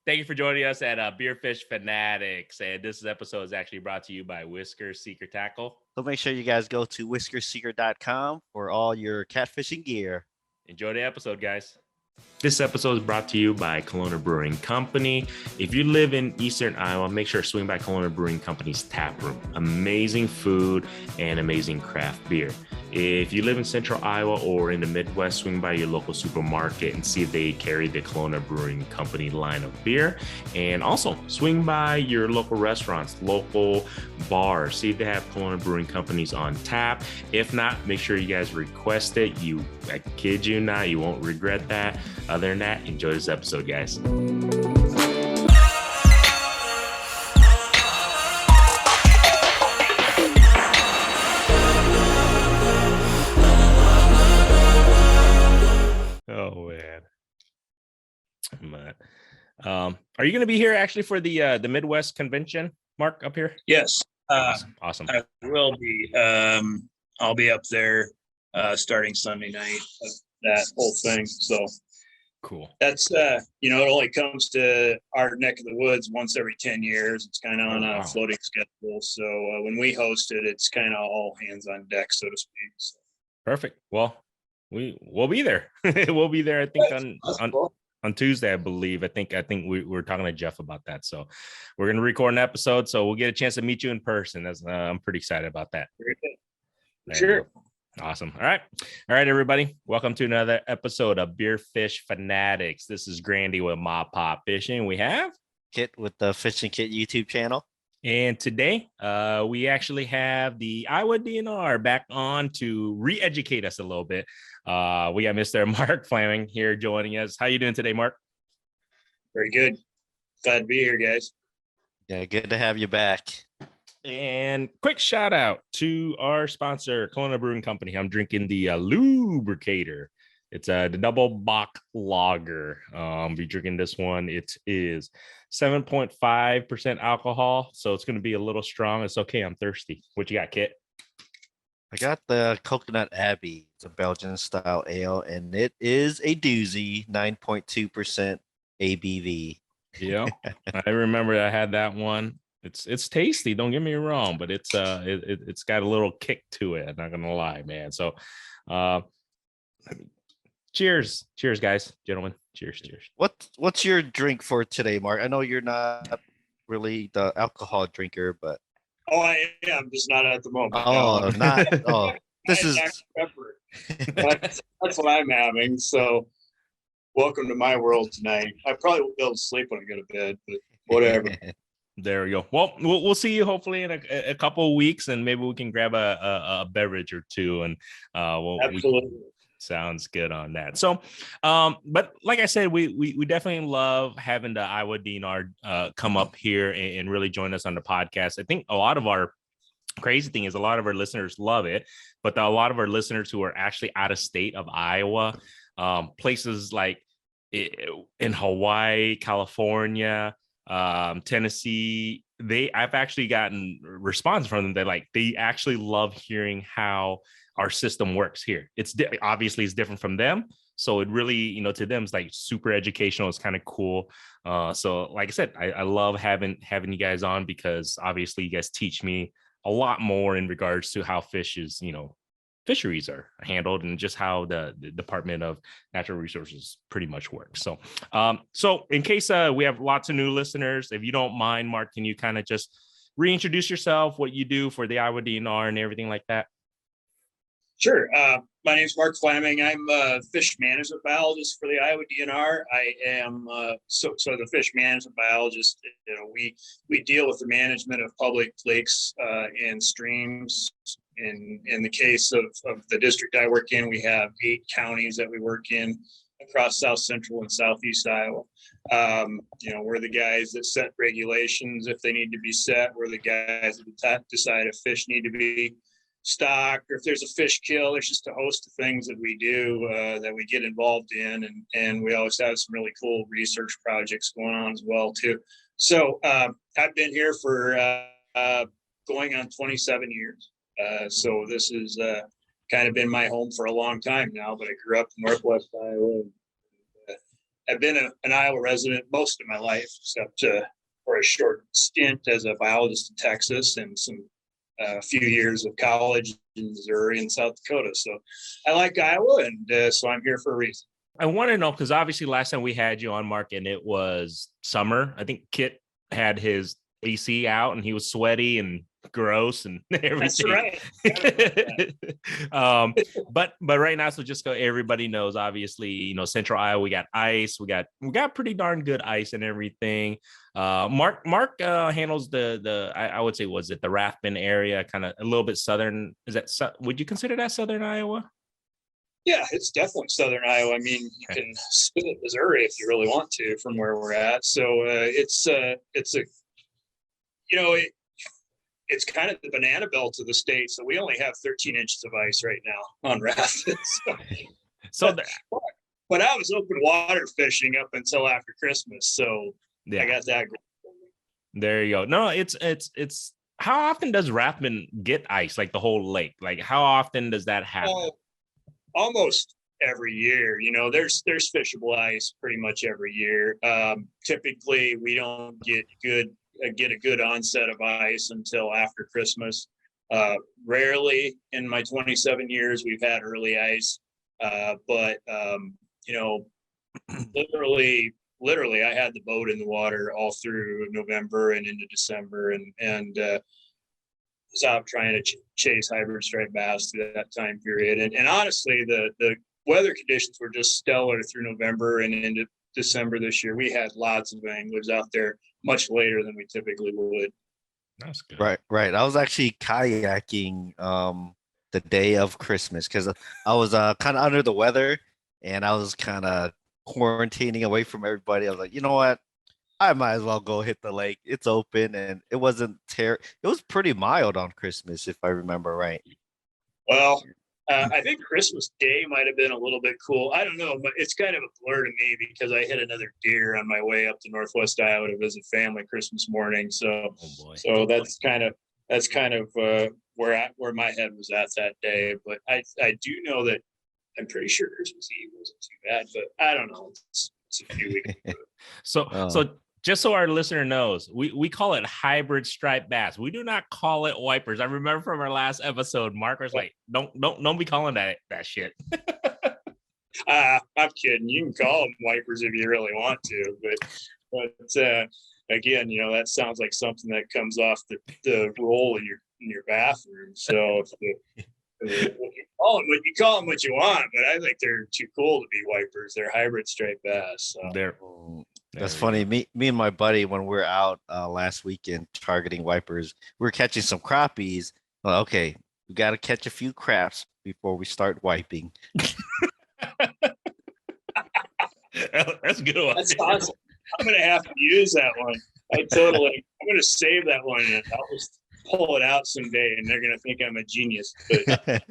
Thank you for joining us at Beer Fishing Fanatics. And this episode is actually brought to you by Whisker Secret Tackle. So make sure you guys go to whiskersecret.com for all your catfishing gear. Enjoy the episode, guys. This episode is brought to you by Kalona Brewing Company. If you live in Eastern Iowa, make sure to swing by Kalona Brewing Company's tap room. Amazing food and amazing craft beer. If you live in Central Iowa or in the Midwest, swing by your local supermarket and see if they carry the Kalona Brewing Company line of beer. And also swing by your local restaurants, local bars, see if they have Kalona Brewing Companies on tap. If not, make sure you guys request it. I kid you not, you won't regret that. Other than that, enjoy this episode, guys. Oh man. Are you going to be here actually for the Midwest convention, Mark, up here? Yes. Awesome. I will be. I'll be up there starting Sunday night. That whole thing. So cool. That's it only comes to our neck of the woods once every 10 years. It's kind of on a floating schedule. So when we host it, it's kind of all hands on deck, so to speak. So. Perfect. Well, we'll be there. We'll be there. I think on Tuesday, I believe. I think we're talking to Jeff about that. So we're going to record an episode. So we'll get a chance to meet you in person. I'm pretty excited about that. Sure. Awesome. All right, everybody. Welcome to another episode of Beer Fishing Fanatics. This is Grandy with Ma Pop Fishing. We have Kit with the Fishing Kit YouTube channel. And today, we actually have the Iowa DNR back on to re-educate us a little bit. We got Mr. Mark Flammang here joining us. How you doing today, Mark? Very good. Glad to be here, guys. Yeah, good to have you back. And quick shout out to our sponsor, Kalona Brewing Company. I'm drinking the Lubricator. It's the double bock lager. Be drinking this one. It is 7.5% alcohol, so it's going to be a little strong. It's okay. I'm thirsty. What you got, Kit? I got the Coconut Abbey. It's a Belgian style ale, and it is a doozy, 9.2% ABV. Yeah, I remember I had that one. It's tasty. Don't get me wrong, but it's got a little kick to it. I'm not gonna lie, man. So, cheers, guys, gentlemen. Cheers. What's your drink for today, Mark? I know you're not really the alcohol drinker, but I am just not at the moment. Oh, not. Oh, this is pepper. That's what I'm having. So, welcome to my world tonight. I probably won't be able to sleep when I go to bed, but whatever. There we go. Well, we'll see you hopefully in a couple of weeks, and maybe we can grab a beverage or two, and absolutely. Sounds good on that. So, but like I said, we definitely love having the Iowa DNR come up here and really join us on the podcast. I think a lot of our crazy thing is a lot of our listeners love it, but a lot of our listeners who are actually out of state of Iowa, places like in Hawaii, California, Tennessee, I've actually gotten response from them that they actually love hearing how our system works here. It's obviously it's different from them, so it really, to them, it's like super educational. It's kind of cool. So like I said, I love having you guys on, because obviously you guys teach me a lot more in regards to how fisheries are handled, and just how the Department of Natural Resources pretty much works. So, so in case we have lots of new listeners, if you don't mind, Mark, can you kind of just reintroduce yourself, what you do for the Iowa DNR and everything like that? Sure. My name is Mark Flammang. I'm a fish management biologist for the Iowa DNR. I am so the fish management biologist. We deal with the management of public lakes and streams. In the case of the district I work in, we have 8 counties that we work in across South Central and Southeast Iowa. We're the guys that set regulations if they need to be set. We're the guys that decide if fish need to be stocked, or if there's a fish kill. There's just a host of things that we do that we get involved in, and we always have some really cool research projects going on as well too. So I've been here for going on 27 years. So this has kind of been my home for a long time now, but I grew up in Northwest Iowa. I've been an Iowa resident most of my life, except for a short stint as a biologist in Texas and a few years of college in Missouri and South Dakota. So I like Iowa, and so I'm here for a reason. I want to know, because obviously last time we had you on, Mark, and it was summer. I think Kit had his AC out and he was sweaty and gross and everything. That's right. But right now, so just so everybody knows, obviously, Central Iowa, we got ice, we got pretty darn good ice and everything. Mark handles I would say, was it the Ratman area, kind of a little bit southern? Would you consider that southern Iowa? Yeah, it's definitely southern Iowa. I mean, you can split it Missouri if you really want to from where we're at. So it's kind of the banana belt of the state. So we only have 13 inches of ice right now on Ratman. But I was open water fishing up until after Christmas. So yeah. I got that. There you go. No, it's how often does Ratman get ice? Like the whole lake? Like how often does that happen? Almost every year. There's fishable ice pretty much every year. Typically we don't get a good onset of ice until after Christmas. Rarely in my 27 years we've had early ice, but literally I had the boat in the water all through November and into December, and was out trying to chase hybrid striped bass through that time period. And honestly, the weather conditions were just stellar through November and into December this year. We had lots of anglers out there much later than we typically would. That's good. Right. I was actually kayaking the day of Christmas because I was kind of under the weather and I was kind of quarantining away from everybody. I was like, you know what? I might as well go hit the lake. It's open, and it wasn't it was pretty mild on Christmas, if I remember right. Well, I think Christmas Day might have been a little bit cool. I don't know, but it's kind of a blur to me because I hit another deer on my way up to Northwest Iowa to visit family Christmas morning. So, that's kind of where my head was at that day. But I do know that I'm pretty sure Christmas Eve wasn't too bad, but I don't know. It's a few weeks ago. So just so our listener knows, we call it hybrid striped bass. We do not call it wipers. I remember from our last episode, Mark was like, don't be calling that shit. I'm kidding. You can call them wipers if you really want to, but again, that sounds like something that comes off the roll in your bathroom. So you call them what you want, but I think they're too cool to be wipers. They're hybrid striped bass. So. That's funny. Me and my buddy, when we were out last weekend targeting wipers, we were catching some crappies. Well, okay, we got to catch a few craps before we start wiping. That's a good one. That's awesome. I'm gonna have to use that one. I'm gonna save that one and I'll just pull it out someday, and they're gonna think I'm a genius. But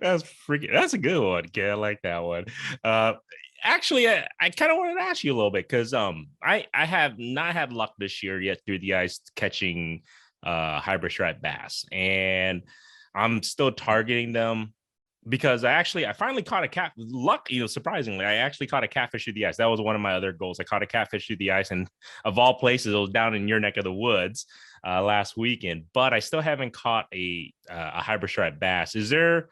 that's a good one, kid. I like that one. Actually, I kind of wanted to ask you a little bit because I have not had luck this year yet through the ice catching hybrid striped bass, and I'm still targeting them because I finally caught surprisingly, I actually caught a catfish through the ice. That was one of my other goals. I caught a catfish through the ice, and of all places, it was down in your neck of the woods last weekend. But I still haven't caught a hybrid striped bass. Is there?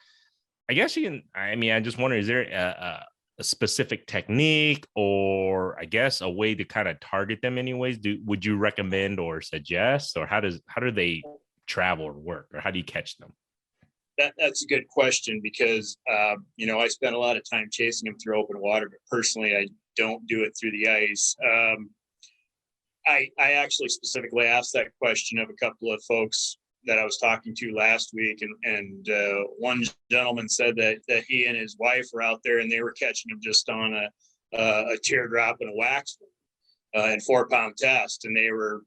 I guess you can. I mean, I just wonder, is there a specific technique or I guess a way to kind of target them anyways? Would you recommend or suggest, or how do they travel or work, or how do you catch them? That's a good question because I spend a lot of time chasing them through open water, but personally I don't do it through the ice. I actually specifically asked that question of a couple of folks that I was talking to last week, and one gentleman said that he and his wife were out there and they were catching them just on a teardrop and a wax and 4-pound test, and they were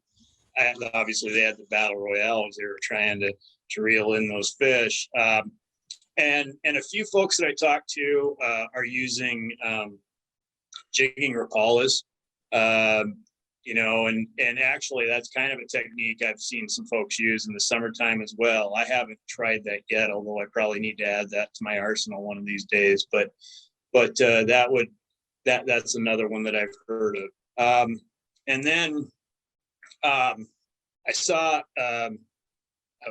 obviously they had the battle royale as they were trying to reel in those fish. And a few folks that I talked to are using jigging rapalas. And actually that's kind of a technique I've seen some folks use in the summertime as well. I haven't tried that yet, although I probably need to add that to my arsenal one of these days. But that that's another one that I've heard of. And then I saw,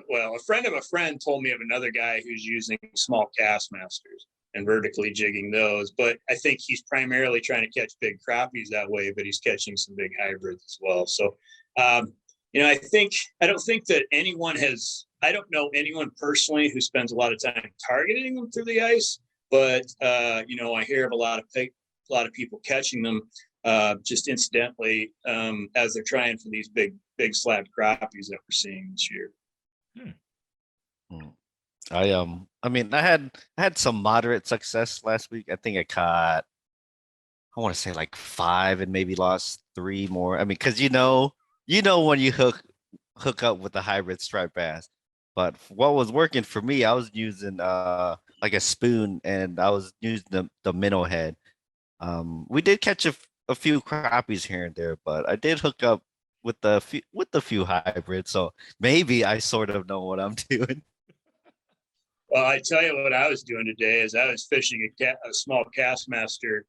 well, a friend of a friend told me of another guy who's using small Castmasters and vertically jigging those. But I think he's primarily trying to catch big crappies that way, but he's catching some big hybrids as well. So, I don't think that I don't know anyone personally who spends a lot of time targeting them through the ice, but, I hear of a lot of people catching them just incidentally as they're trying for these big slab crappies that we're seeing this year. I had some moderate success last week. I think I caught, I want to say like 5 and maybe lost 3 more. I mean, because when you hook up with the hybrid striped bass. But what was working for me, I was using like a spoon, and I was using the minnow head. We did catch a few crappies here and there, but I did hook up with the few hybrids, so maybe I sort of know what I'm doing. Well, I tell you what I was doing today is I was fishing a small Castmaster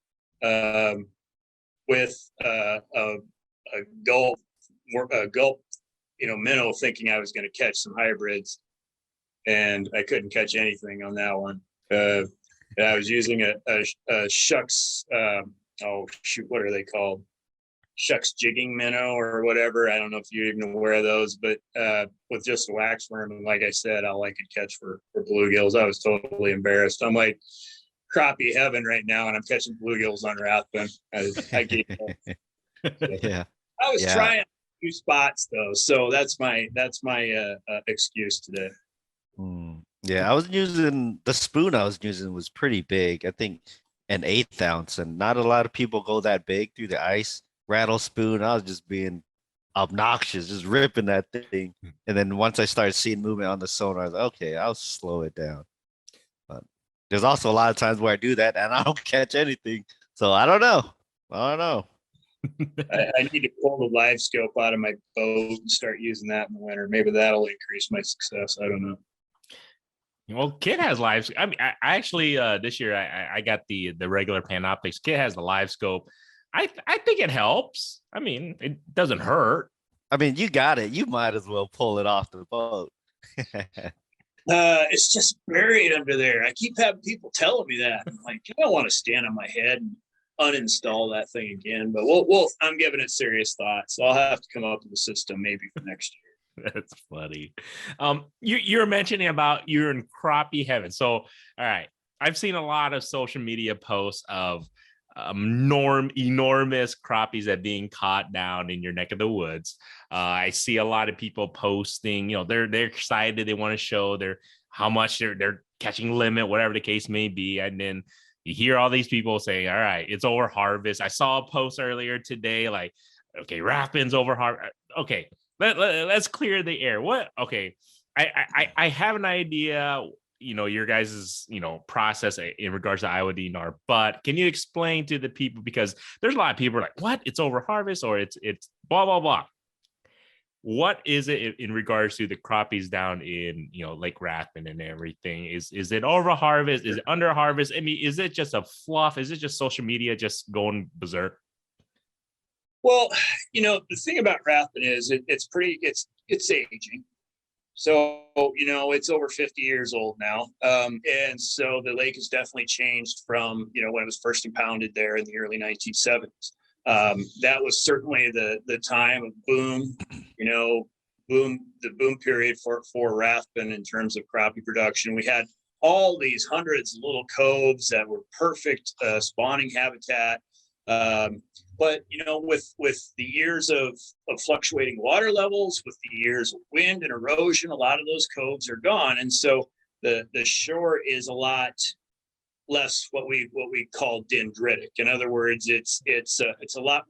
with a gulp, minnow, thinking I was going to catch some hybrids, and I couldn't catch anything on that one. I was using a shucks. What are they called? Shucks jigging minnow or whatever. I don't know if you're even aware of those, but with just a wax worm, and like I said, all I could catch for bluegills. I was totally embarrassed. I'm like crappie heaven right now, and I'm catching bluegills on Ratman. I gave Yeah. I was trying a few spots though, so that's my excuse today. Yeah, I was using the spoon. I was using was pretty big. I think an 1/8 ounce, and not a lot of people go that big through the ice. Rattle spoon. I was just being obnoxious, just ripping that thing. And then once I started seeing movement on the sonar, I was like, okay, I'll slow it down. But there's also a lot of times where I do that and I don't catch anything. So I don't know. I need to pull the live scope out of my boat and start using that in the winter. Maybe that'll increase my success. I don't know. Well, Kit has live. I mean, I actually this year I got the regular Panoptics. Kit has the live scope. I think it helps. I mean, it doesn't hurt. I mean, you got it. You might as well pull it off the boat. It's just buried under there. I keep having people telling me that. I'm like, I don't want to stand on my head and uninstall that thing again. But I'm giving it serious thought. So I'll have to come up with a system maybe for next year. That's funny. You're mentioning about you're in crappie heaven. So, all right, I've seen a lot of social media posts of enormous crappies that being caught down in your neck of the woods. I see a lot of people posting, they're excited, they want to show how much they're catching limit, whatever the case may be. And then you hear all these people saying, all right, it's over harvest. I saw a post earlier today, like, okay, Ratman's over harvest. Okay, let's clear the air. What? Okay, I have an idea, your guys's, process in regards to Iowa DNR, but can you explain to the people, because there's a lot of people like, what? It's over harvest, or it's blah, blah, blah. What is it in regards to the crappies down in, Lake Ratman and everything? Is it over harvest? Is it under harvest? I mean, is it just a fluff? Is it just social media just going berserk? Well, the thing about Ratman is it's aging. So, it's over 50 years old now. And so the lake has definitely changed from, when it was first impounded there in the early 1970s. That was certainly the time of boom, the boom period for Ratman in terms of crappie production. We had all these hundreds of little coves that were perfect spawning habitat. But with the years of fluctuating water levels, with the years of wind and erosion, a lot of those coves are gone, and so the shore is a lot less what we call dendritic. In other words, it's a lot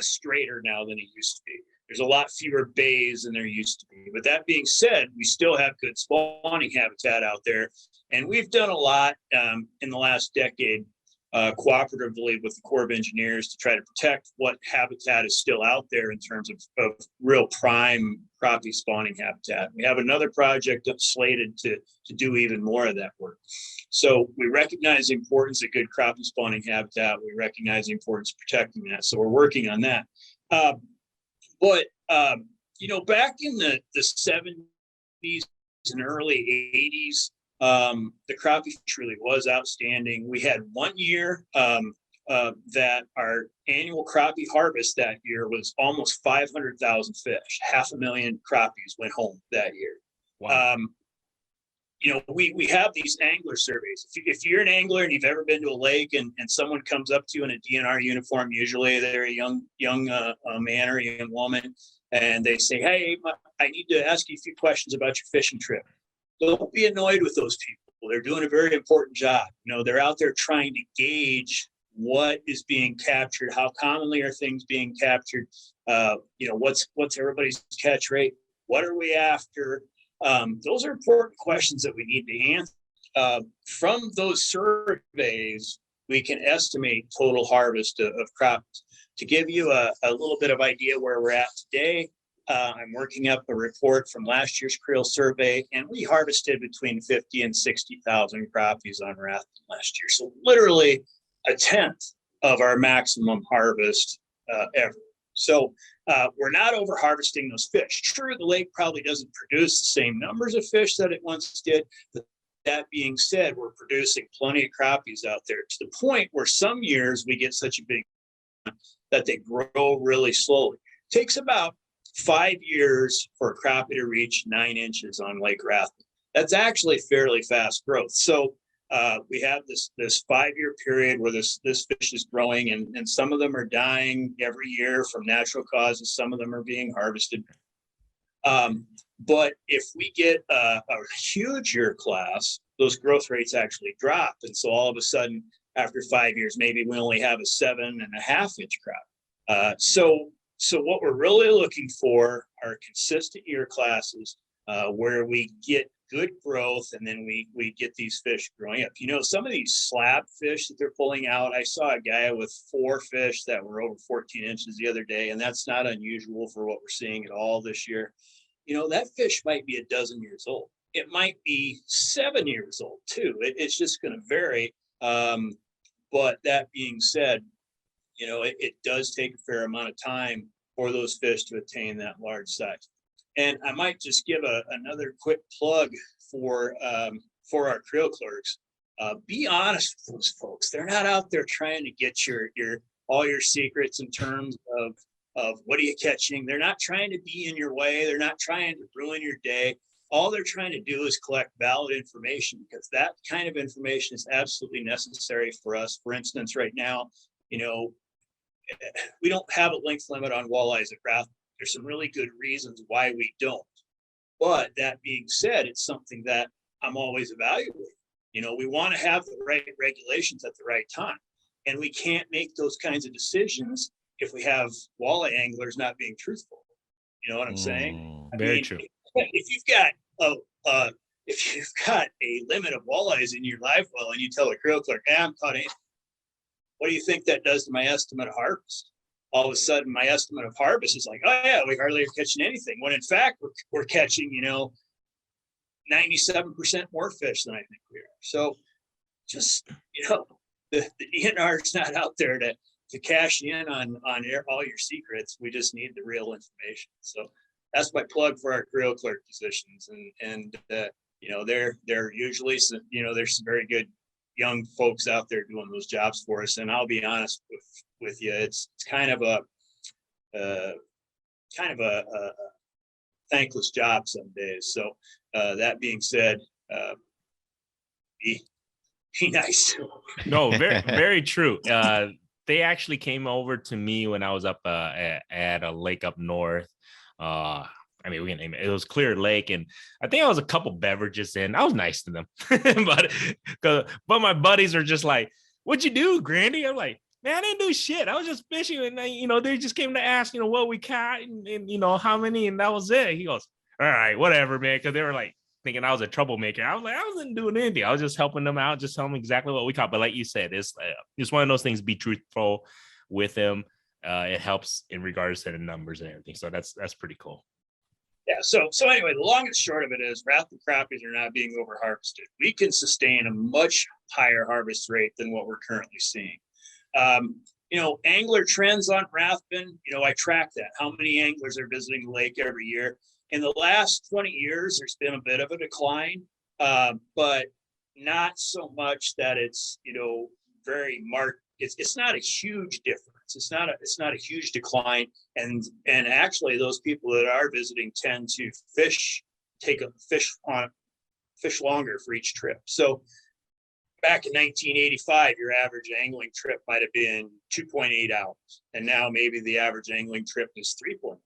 straighter now than it used to be. There's a lot fewer bays than there used to be. But that being said, we still have good spawning habitat out there, and we've done a lot in the last decade cooperatively with the Corps of Engineers to try to protect what habitat is still out there in terms of real prime crappie spawning habitat. We have another project slated to do even more of that work. So we recognize the importance of good crappie spawning habitat. We recognize the importance of protecting that. So we're working on that. But back in the 70s and early 80s, the crappie fish really was outstanding. We had 1 year that our annual crappie harvest that year was almost 500,000 fish. 500,000 crappies went home that year. Wow. We have these angler surveys. If you're an angler and you've ever been to a lake and someone comes up to you in a DNR uniform, usually they're a young man or a young woman, and they say, "Hey, I need to ask you a few questions about your fishing trip." Don't be annoyed with those people. They're doing a very important job. They're out there trying to gauge what is being captured, how commonly are things being captured, what's everybody's catch rate, what are we after? Those are important questions that we need to answer. From those surveys, we can estimate total harvest of crappies. To give you a little bit of idea where we're at today, I'm working up a report from last year's creel survey, and we harvested between 50 and 60,000 crappies on Ratman last year. So literally a tenth of our maximum harvest ever. So we're not over harvesting those fish. True, the lake probably doesn't produce the same numbers of fish that it once did. But that being said, we're producing plenty of crappies out there to the point where some years we get such a big that they grow really slowly. It takes about 5 years for a crappie to reach 9 inches on Lake Ratman. That's actually fairly fast growth. So we have this 5-year period where this fish is growing, and some of them are dying every year from natural causes. Some of them are being harvested. But if we get a huge year class, those growth rates actually drop. And so all of a sudden, after 5 years, maybe we only have a 7.5 inch crop. So what we're really looking for are consistent year classes where we get good growth, and then we get these fish growing up. Some of these slab fish that they're pulling out, I saw a guy with 4 fish that were over 14 inches the other day, and that's not unusual for what we're seeing at all this year. That fish might be a dozen years old. It might be 7 years old too. It's just going to vary. But that being said, it does take a fair amount of time for those fish to attain that large size. And I might just give another quick plug for our creel clerks. Be honest with those folks. They're not out there trying to get all your secrets in terms of what are you catching. They're not trying to be in your way. They're not trying to ruin your day. All they're trying to do is collect valid information, because that kind of information is absolutely necessary for us. For instance, right now, we don't have a length limit on walleyes at Ratman. There's some really good reasons why we don't. But that being said, it's something that I'm always evaluating. We want to have the right regulations at the right time. And we can't make those kinds of decisions if we have walleye anglers not being truthful. You know what I'm saying? Very true. If you've got a limit of walleyes in your live well and you tell a creel clerk, I'm caught anything, what do you think that does to my estimate of harvest? All of a sudden, my estimate of harvest is like, oh yeah, we hardly are catching anything. When in fact, we're catching, 97% more fish than I think we are. So just, the DNR is not out there to cash in on all your secrets. We just need the real information. So that's my plug for our creel clerk positions. And they're usually, there's some very good young folks out there doing those jobs for us. And I'll be honest with you, it's kind of a thankless job some days. So that being said, be nice. No, very, very true. They actually came over to me when I was up at a lake up north. We can name it. It was Clear Lake, and I think I was a couple beverages in. I was nice to them, but my buddies are just like, "What'd you do, Grandy?" I'm like, "Man, I didn't do shit. I was just fishing, and they just came to ask, what we caught and how many, and that was it." He goes, "All right, whatever, man," because they were like, thinking I was a troublemaker. I was like, I wasn't doing anything. I was just helping them out, just telling them exactly what we caught. But like you said, it's one of those things. Be truthful with them. It helps in regards to the numbers and everything. So that's pretty cool. Yeah. So anyway, the long and short of it is Ratman crappies are not being over harvested. We can sustain a much higher harvest rate than what we're currently seeing. Angler trends on Ratman, I track that. How many anglers are visiting the lake every year? In the last 20 years, there's been a bit of a decline, but not so much that it's, very marked. It's not a huge difference. It's not a huge decline. And actually those people that are visiting tend to fish longer for each trip. So back in 1985, your average angling trip might have been 2.8 hours. And now maybe the average angling trip is 3.8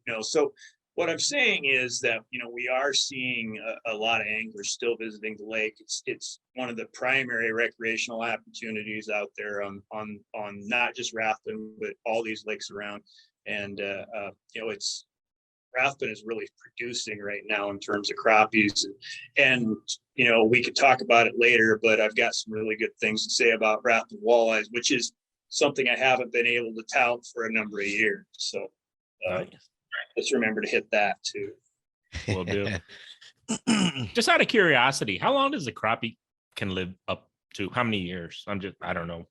hours. So what I'm saying is that, we are seeing a lot of anglers still visiting the lake. It's one of the primary recreational opportunities out there on not just Ratman, but all these lakes around. And, Ratman is really producing right now in terms of crappies. And we could talk about it later, but I've got some really good things to say about Ratman walleyes, which is something I haven't been able to tout for a number of years. So let's remember to hit that too. Will do. Just out of curiosity, how long does a crappie can live up to? How many years? I don't know.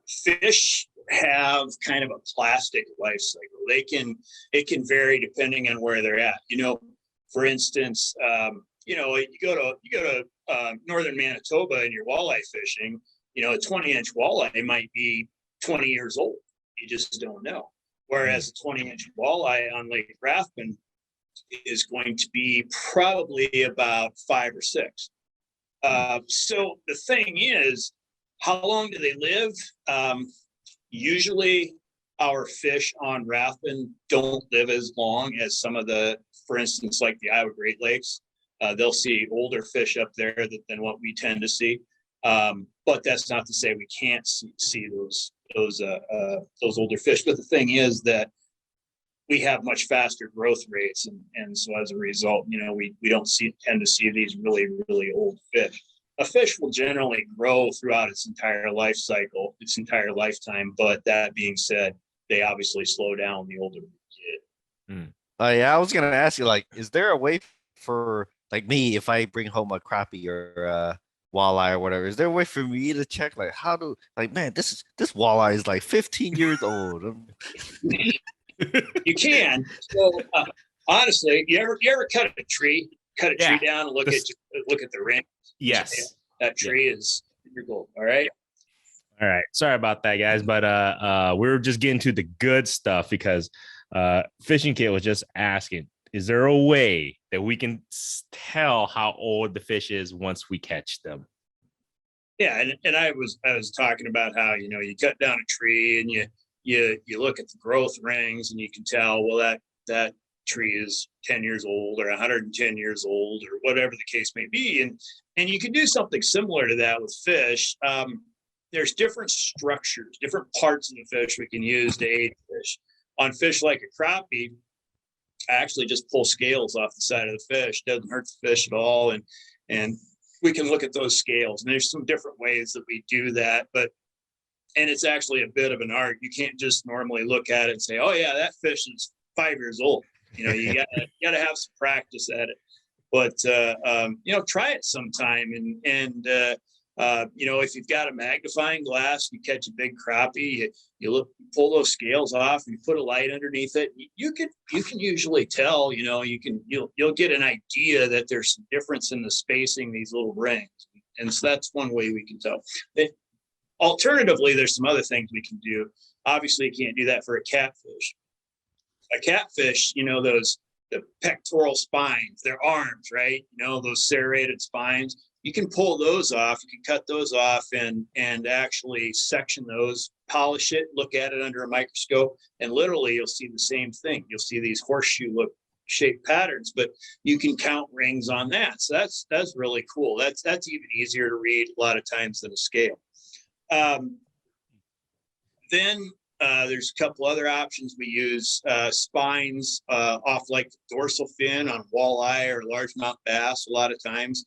Fish have kind of a plastic life cycle. It can vary depending on where they're at. For instance, you go to northern Manitoba and you're walleye fishing. A 20-inch walleye might be 20 years old. You just don't know. Whereas a 20-inch walleye on Lake Ratman is going to be probably about 5 or 6. So the thing is, how long do they live? Usually our fish on Ratman don't live as long as some of for instance, like the Iowa Great Lakes. They'll see older fish up there than what we tend to see. But that's not to say we can't see those older fish. But the thing is that we have much faster growth rates, and so as a result, we don't tend to see these really, really old fish. A fish will generally grow throughout its entire life cycle, its entire lifetime. But that being said, they obviously slow down the older we get. Yeah, I was gonna ask you, is there a way for me, if I bring home a crappie or walleye or whatever, is there a way for me to check this walleye is 15 years old? You can. So honestly, you ever cut a tree down and look at the ring? Yes. That tree is your goal. All right. Sorry about that, guys, but we're just getting to the good stuff because Fishing Kit was just asking, is there a way that we can tell how old the fish is once we catch them? Yeah, and I was talking about how you cut down a tree and you look at the growth rings and you can tell, well, that tree is 10 years old or 110 years old or whatever the case may be, and you can do something similar to that with fish. There's different structures, different parts of the fish we can use to aid fish. On fish like a crappie, I actually just pull scales off the side of the fish. Doesn't hurt the fish at all, and we can look at those scales. And there's some different ways that we do that, and it's actually a bit of an art. You can't just normally look at it and say, "Oh yeah, that fish is 5 years old." You gotta have some practice at it. But try it sometime, and if you've got a magnifying glass, you catch a big crappie, you pull those scales off, and you put a light underneath it. You can usually tell. You'll get an idea that there's some difference in the spacing, these little rings, and so that's one way we can tell. Alternatively, there's some other things we can do. Obviously, you can't do that for a catfish. A catfish, the pectoral spines, their arms, right? Those serrated spines. You can pull those off. You can cut those off and actually section those, polish it, look at it under a microscope, and literally you'll see the same thing. You'll see these horseshoe shaped patterns, but you can count rings on that. So that's really cool. That's even easier to read a lot of times than a scale. Then There's a couple other options. We use spines off like the dorsal fin on walleye or largemouth bass. A lot of times,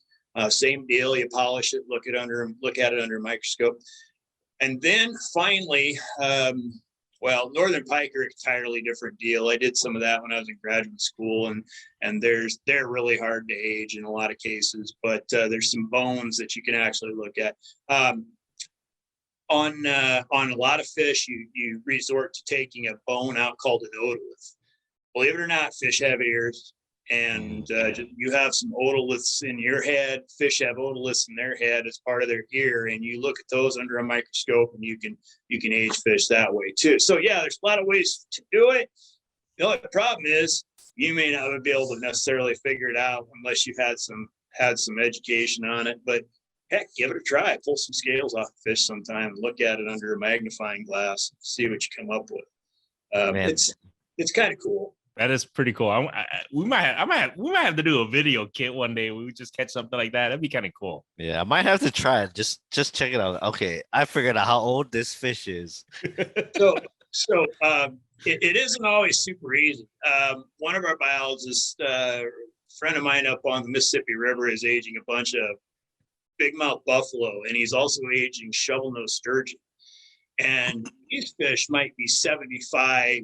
same deal. You polish it, look at it under a microscope, and then finally, northern pike are an entirely different deal. I did some of that when I was in graduate school, and they're really hard to age in a lot of cases. But there's some bones that you can actually look at. On a lot of fish, you resort to taking a bone out called an otolith. Believe it or not, fish have ears, and you have some otoliths in your head. Fish have otoliths in their head as part of their ear, and you look at those under a microscope, and you can age fish that way too. So yeah, there's a lot of ways to do it. The only problem is you may not be able to necessarily figure it out unless you've had some education on it, but heck, give it a try. Pull some scales off the fish sometime and look at it under a magnifying glass, see what you come up with. It's kind of cool. That is pretty cool. We might have to do a video kit one day. We would just catch something like that. That'd be kind of cool. Yeah, I might have to try it. Just check it out. Okay, I figured out how old this fish is. So it isn't always super easy. One of our biologists, a friend of mine up on the Mississippi River, is aging a bunch of big mouth buffalo, and he's also aging shovel-nosed sturgeon. And these fish might be 75,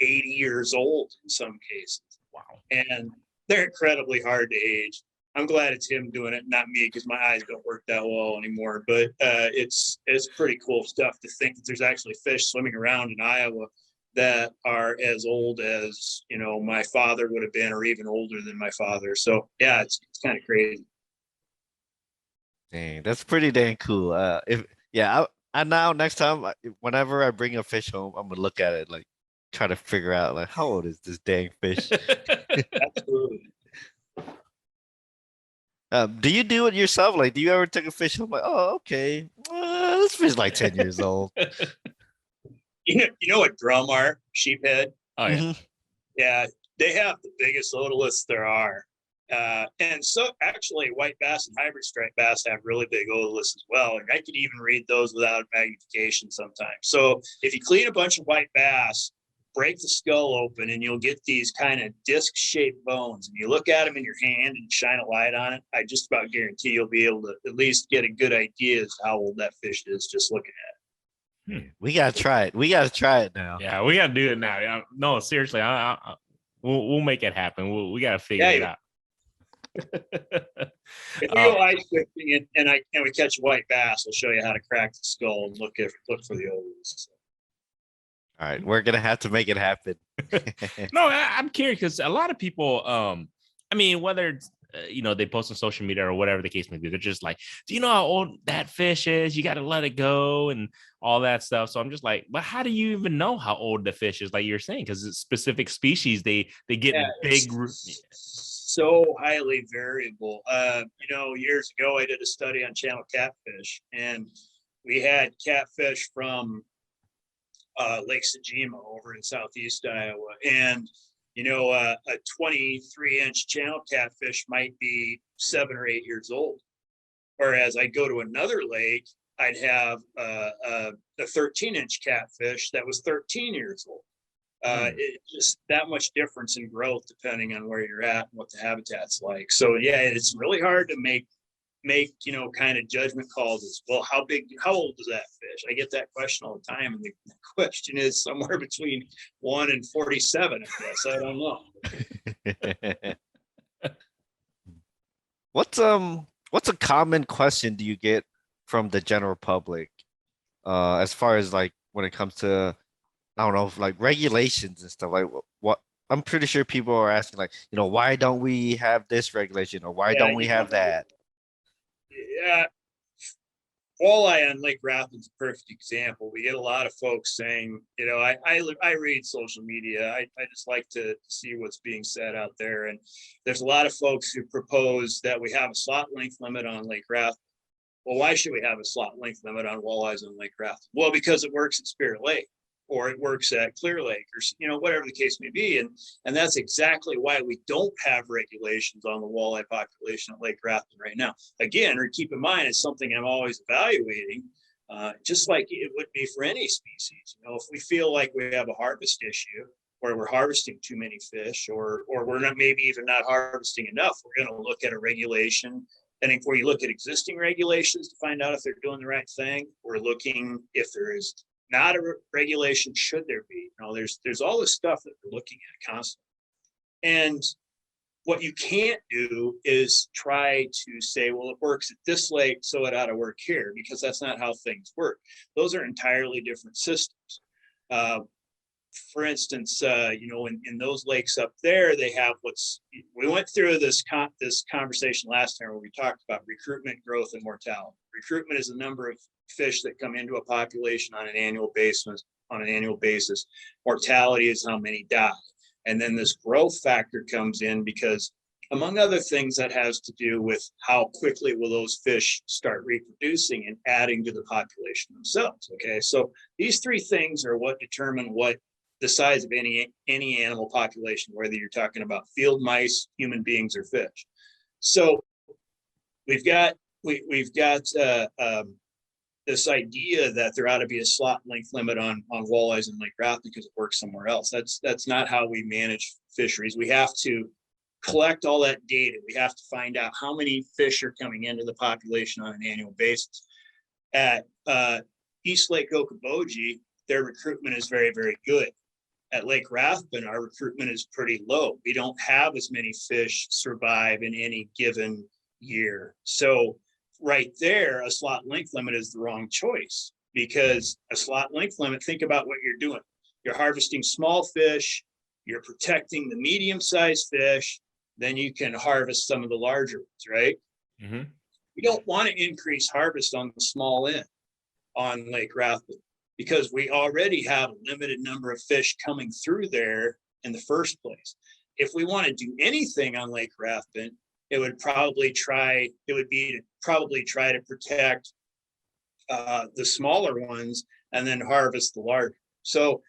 80 years old in some cases. Wow. And they're incredibly hard to age. I'm glad it's him doing it, not me, because my eyes don't work that well anymore. But it's pretty cool stuff to think that there's actually fish swimming around in Iowa that are as old as, my father would have been, or even older than my father. So yeah, it's kind of crazy. Dang, that's pretty dang cool. I now next time, whenever I bring a fish home, I'm gonna look at it, like try to figure out like how old is this dang fish. Absolutely. Do you do it yourself? Like, do you ever take a fish home like, oh, okay, this fish is like 10 years old? You know what drum are? Sheephead. Oh yeah. Mhm. Yeah, they have the biggest otoliths there are. And so actually white bass and hybrid striped bass have really big otoliths as well. And I could even read those without magnification sometimes. So if you clean a bunch of white bass, break the skull open, and you'll get these kind of disc-shaped bones. And you look at them in your hand and shine a light on it, I just about guarantee you'll be able to at least get a good idea as to how old that fish is just looking at it. We gotta try it. We gotta try it now. Yeah, we gotta do it now. Yeah, no, seriously, we'll make it happen. We gotta figure it out. If we go ice fishing and we catch a white bass, I'll show you how to crack the skull and look for the otoliths. All right, we're gonna have to make it happen. No, I'm curious because a lot of people, whether it's, they post on social media or whatever the case may be, they're just like, do you know how old that fish is? You got to let it go and all that stuff. So I'm just like, but how do you even know how old the fish is? Like you're saying, because it's specific species, they get big. So highly variable. Years ago, I did a study on channel catfish, and we had catfish from Lake Sajima over in southeast Iowa. And, a 23-inch channel catfish might be 7 or 8 years old. Whereas I'd go to another lake, I'd have a 13-inch catfish that was 13 years old. It's just that much difference in growth depending on where you're at and what the habitat's like. So yeah, it's really hard to make kind of judgment calls as well. How old is that fish? I get that question all the time, and the question is somewhere between 1 and 47. I guess I don't know. What's a common question do you get from the general public, as far as like when it comes to, I don't know, like regulations and stuff? Like what I'm pretty sure people are asking, like, why don't we have this regulation, or why don't we have that? Yeah, walleye on Lake Ratman's a perfect example. We get a lot of folks saying, I read social media. I just like to see what's being said out there. And there's a lot of folks who propose that we have a slot length limit on Lake Ratman. Well, why should we have a slot length limit on walleyes on Lake Ratman? Well, because it works at Spirit Lake, or it works at Clear Lake, or whatever the case may be. And that's exactly why we don't have regulations on the walleye population at Lake Ratman right now. Again, or keep in mind, it's something I'm always evaluating. just like it would be for any species. If we feel like we have a harvest issue, where we're harvesting too many fish, or we're not, maybe even not harvesting enough, we're going to look at a regulation. I think where you look at existing regulations to find out if they're doing the right thing. We're looking if there is not a regulation, should there be? There's all this stuff that we're looking at constantly. And what you can't do is try to say, well, it works at this lake, so it ought to work here, because that's not how things work. Those are entirely different systems. For instance, in those lakes up there, they have we went through this conversation last time where we talked about recruitment, growth, and mortality. Recruitment is the number of fish that come into a population on an annual basis. Mortality is how many die. And then this growth factor comes in because, among other things, that has to do with how quickly will those fish start reproducing and adding to the population themselves. Okay, so these three things are what determine what the size of any animal population, whether you're talking about field mice, human beings, or fish. So we've got this idea that there ought to be a slot length limit on walleyes in Lake Rath because it works somewhere else. That's not how we manage fisheries. We have to collect all that data. We have to find out how many fish are coming into the population on an annual basis. At East Lake Okoboji, their recruitment is very, very good. At Lake Rathbun, our recruitment is pretty low. We don't have as many fish survive in any given year. So right there, a slot length limit is the wrong choice, because a slot length limit, think about what you're doing. You're harvesting small fish, you're protecting the medium-sized fish, then you can harvest some of the larger ones, right? Mm-hmm. You don't want to increase harvest on the small end on Lake Rathbun, because we already have a limited number of fish coming through there in the first place. If we want to do anything on Lake Rathbun, it would be to try to protect the smaller ones and then harvest the larger. So,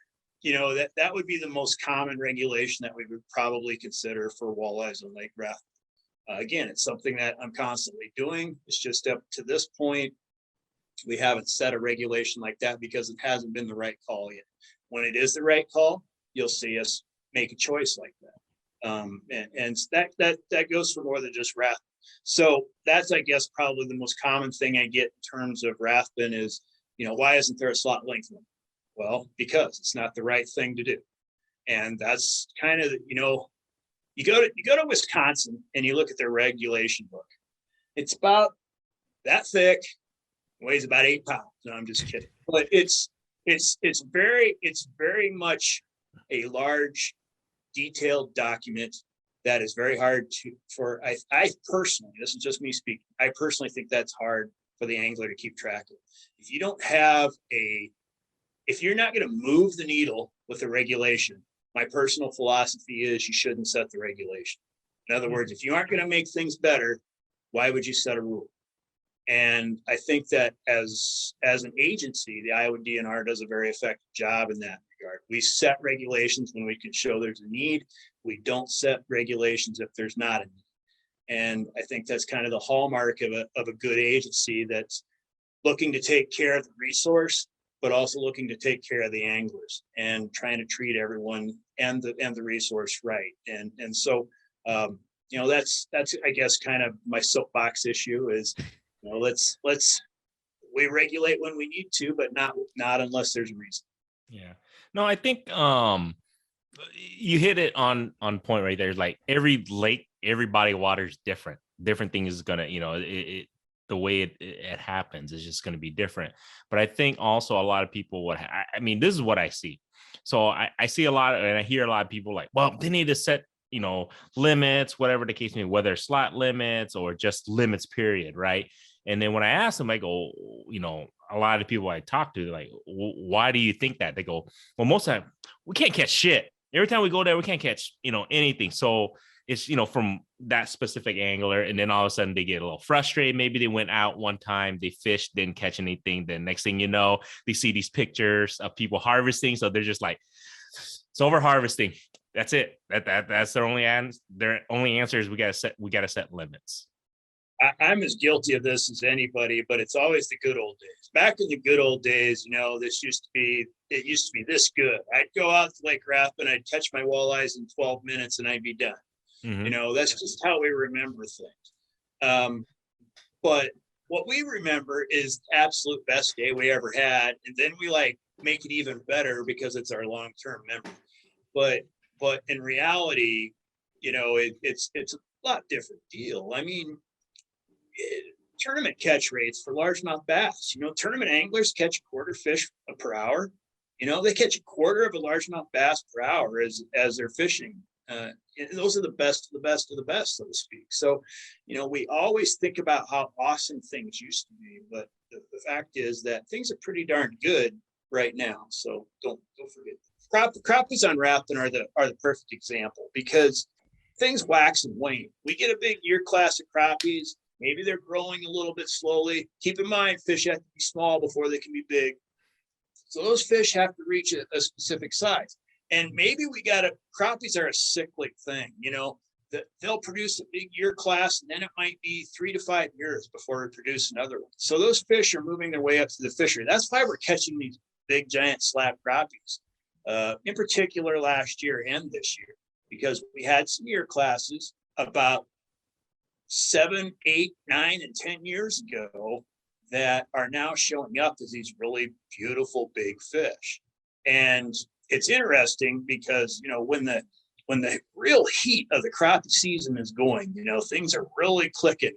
that would be the most common regulation that we would probably consider for walleyes on Lake Rathbun. Again, it's something that I'm constantly doing. It's just up to this point, we haven't set a regulation like that because it hasn't been the right call yet. When it is the right call, you'll see us make a choice like that. And that goes for more than just Rathbun. So that's, I guess, probably the most common thing I get in terms of Rathbun is, why isn't there a slot length limit? Well, because it's not the right thing to do. And that's kind of, you go to Wisconsin and you look at their regulation book. It's about that thick, weighs about 8 pounds. No, I'm just kidding. But it's very much a large, detailed document that is very hard I personally, this is just me speaking, I personally think that's hard for the angler to keep track of. If you're not going to move the needle with a regulation, my personal philosophy is you shouldn't set the regulation. In other words, if you aren't going to make things better, why would you set a rule? And I think that as an agency, the Iowa DNR does a very effective job in that regard. We set regulations when we can show there's a need. We don't set regulations if there's not a need. And I think that's kind of the hallmark of a good agency that's looking to take care of the resource, but also looking to take care of the anglers and trying to treat everyone and the resource right. And so that's I guess kind of my soapbox issue is, we regulate when we need to, but not unless there's a reason. Yeah. No, I think you hit it on point right there. Like every lake, every body of water is different. Different thing is gonna, the way it happens is just going to be different. But I think also a lot of people this is what I see. So I see a lot, and I hear a lot of people like, well, they need to set, limits, whatever the case may be, whether slot limits or just limits, period. Right. And then when I ask them, I go, a lot of people I talk to, like, why do you think that? They go, well, most of the time we can't catch shit. Every time we go there, we can't catch, anything. So it's, from that specific angler. And then all of a sudden they get a little frustrated. Maybe they went out one time, they fished, didn't catch anything. Then next thing you know, they see these pictures of people harvesting. So they're just like, it's over harvesting. That's it. That's their only answer is we got to set limits. I'm as guilty of this as anybody, but it's always the good old days. Back in the good old days, it used to be this good. I'd go out to Lake Ratman, I'd catch my walleyes in 12 minutes and I'd be done. Mm-hmm. That's just how we remember things. But what we remember is the absolute best day we ever had. And then we make it even better because it's our long-term memory. But in reality, it's a lot different deal. I mean, tournament catch rates for largemouth bass, tournament anglers catch a quarter fish per hour. They catch a quarter of a largemouth bass per hour as they're fishing. Those are the best of the best of the best, so to speak. So, we always think about how awesome things used to be, but the fact is that things are pretty darn good right now. So don't forget. Crappies on Ratman are the perfect example because things wax and wane. We get a big year class of crappies. Maybe they're growing a little bit slowly. Keep in mind, fish have to be small before they can be big. So those fish have to reach a specific size. And maybe crappies are a cyclic thing, that they'll produce a big year class and then it might be 3 to 5 years before we produce another one. So those fish are moving their way up to the fishery. That's why we're catching these big giant slab crappies, in particular last year and this year, because we had some year classes about 7, 8, 9, and 10 years ago that are now showing up as these really beautiful big fish. And it's interesting because, when the real heat of the crappie season is going, things are really clicking.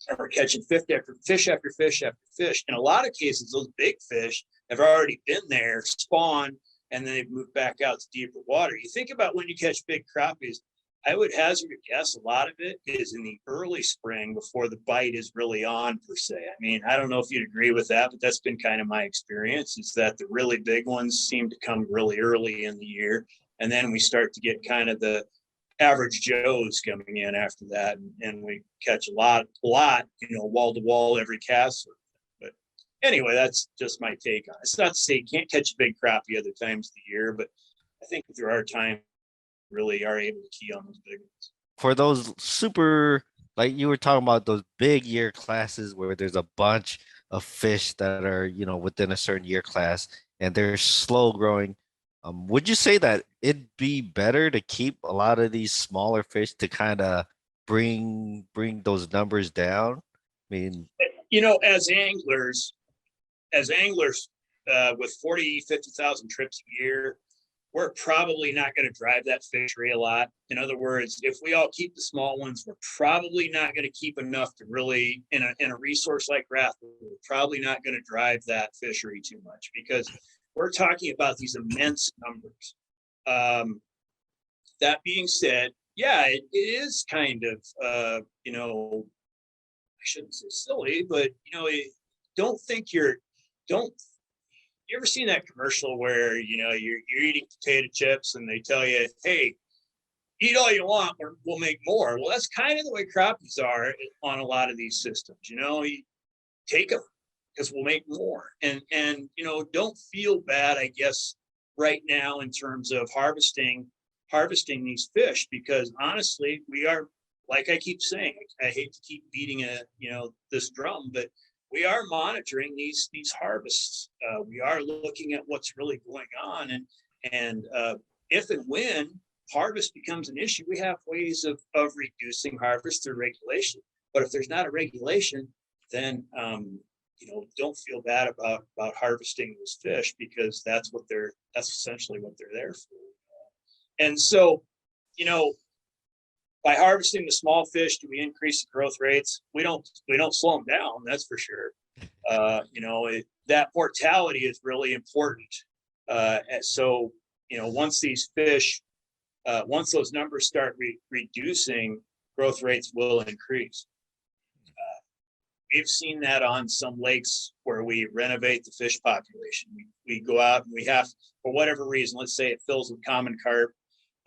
And we're catching fish after fish after fish after fish. In a lot of cases, those big fish have already been there, spawned, and then they've moved back out to deeper water. You think about when you catch big crappies, I would hazard a guess a lot of it is in the early spring before the bite is really on, per se. I mean, I don't know if you'd agree with that, but that's been kind of my experience, is that the really big ones seem to come really early in the year. And then we start to get kind of the average Joes coming in after that. And we catch a lot, wall to wall every cast. But anyway, that's just my take on it. It's not to say you can't catch a big crappie other times of the year, but I think there are times really are able to key on those big ones. For those super, like you were talking about, those big year classes where there's a bunch of fish that are, within a certain year class and they're slow growing. Would you say that it'd be better to keep a lot of these smaller fish to kind of bring those numbers down? I mean, as anglers, with 40, 50,000 trips a year, we're probably not going to drive that fishery a lot. In other words, if we all keep the small ones, we're probably not going to keep enough to really, in a resource like Ratman, we're probably not going to drive that fishery too much because we're talking about these immense numbers. That being said, yeah, it is kind of, I shouldn't say silly, but, you ever seen that commercial where, you're eating potato chips and they tell you, hey, eat all you want, or we'll make more. Well, that's kind of the way crappies are on a lot of these systems. You take them because we'll make more. And don't feel bad, I guess, right now in terms of harvesting these fish, because honestly, we are, like I keep saying, I hate to keep beating this drum, but we are monitoring these harvests. We are looking at what's really going on, and if and when harvest becomes an issue, we have ways of reducing harvest through regulation. But if there's not a regulation, then don't feel bad about harvesting those fish, because that's essentially what they're there for. And so, by harvesting the small fish, do we increase the growth rates? We don't slow them down, that's for sure. That mortality is really important. So, once these fish, once those numbers start reducing, growth rates will increase. We've seen that on some lakes where we renovate the fish population. We go out and we have, for whatever reason, let's say it fills with common carp,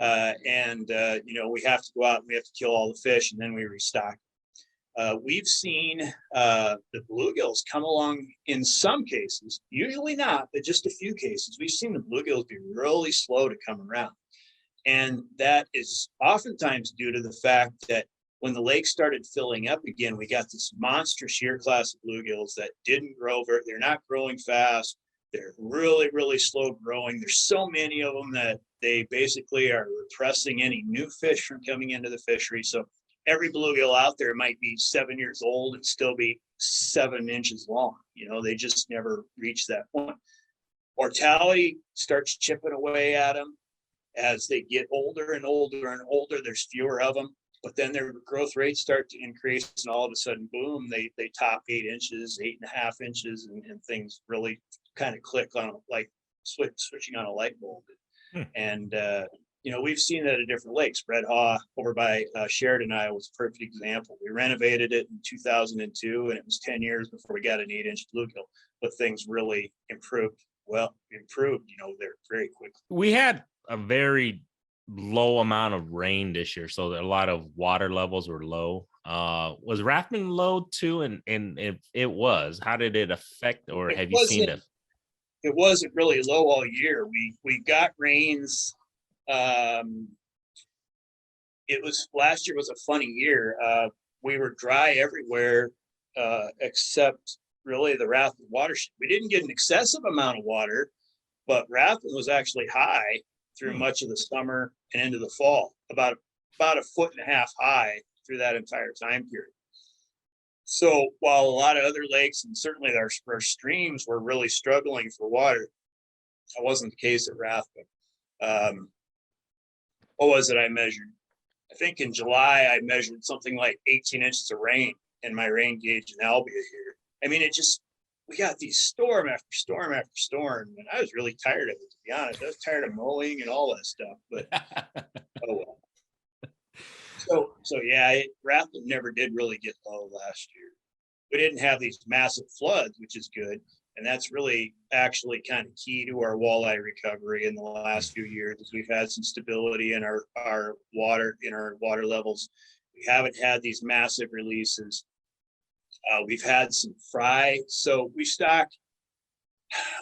and we have to go out and we have to kill all the fish, and then we restock. We've seen the bluegills come along in some cases, usually not, but just a few cases. We've seen the bluegills be really slow to come around. And that is oftentimes due to the fact that when the lake started filling up again, we got this monstrous year class of bluegills that didn't grow they're not growing fast. They're really, really slow growing. There's so many of them that they basically are repressing any new fish from coming into the fishery. So every bluegill out there might be 7 years old and still be 7 inches long. They just never reach that point. Mortality starts chipping away at them as they get older and older and older. There's fewer of them, but then their growth rates start to increase, and all of a sudden, boom, they top 8 inches, 8.5 inches, and things really kind of click on, like switching on a light bulb. And we've seen that at different lakes. Red Haw over by Sheridan, Iowa was a perfect example. We renovated it in 2002, and it was 10 years before we got an 8-inch bluegill, but things really improved there very quickly. We had a very low amount of rain this year, so a lot of water levels were low. Was Ratman low too? And if it was, how did it affect, or have you seen it? It wasn't really low all year. We got rains. Last year was a funny year. We were dry everywhere except really the Ratman watershed. We didn't get an excessive amount of water, but Ratman was actually high through much of the summer and into the fall, about 1.5 foot high through that entire time period. So while a lot of other lakes and certainly our streams were really struggling for water, that wasn't the case at Ratman. What was it I measured? I think in July I measured something like 18 inches of rain in my rain gauge in Albia here. I mean, we got these storm after storm after storm, and I was really tired of it, to be honest. I was tired of mowing and all that stuff, but oh well. So yeah, Ratman never did really get low last year. We didn't have these massive floods, which is good, and that's really actually kind of key to our walleye recovery in the last few years, as we've had some stability in our water levels. We haven't had these massive releases. We've had some fry. So we stock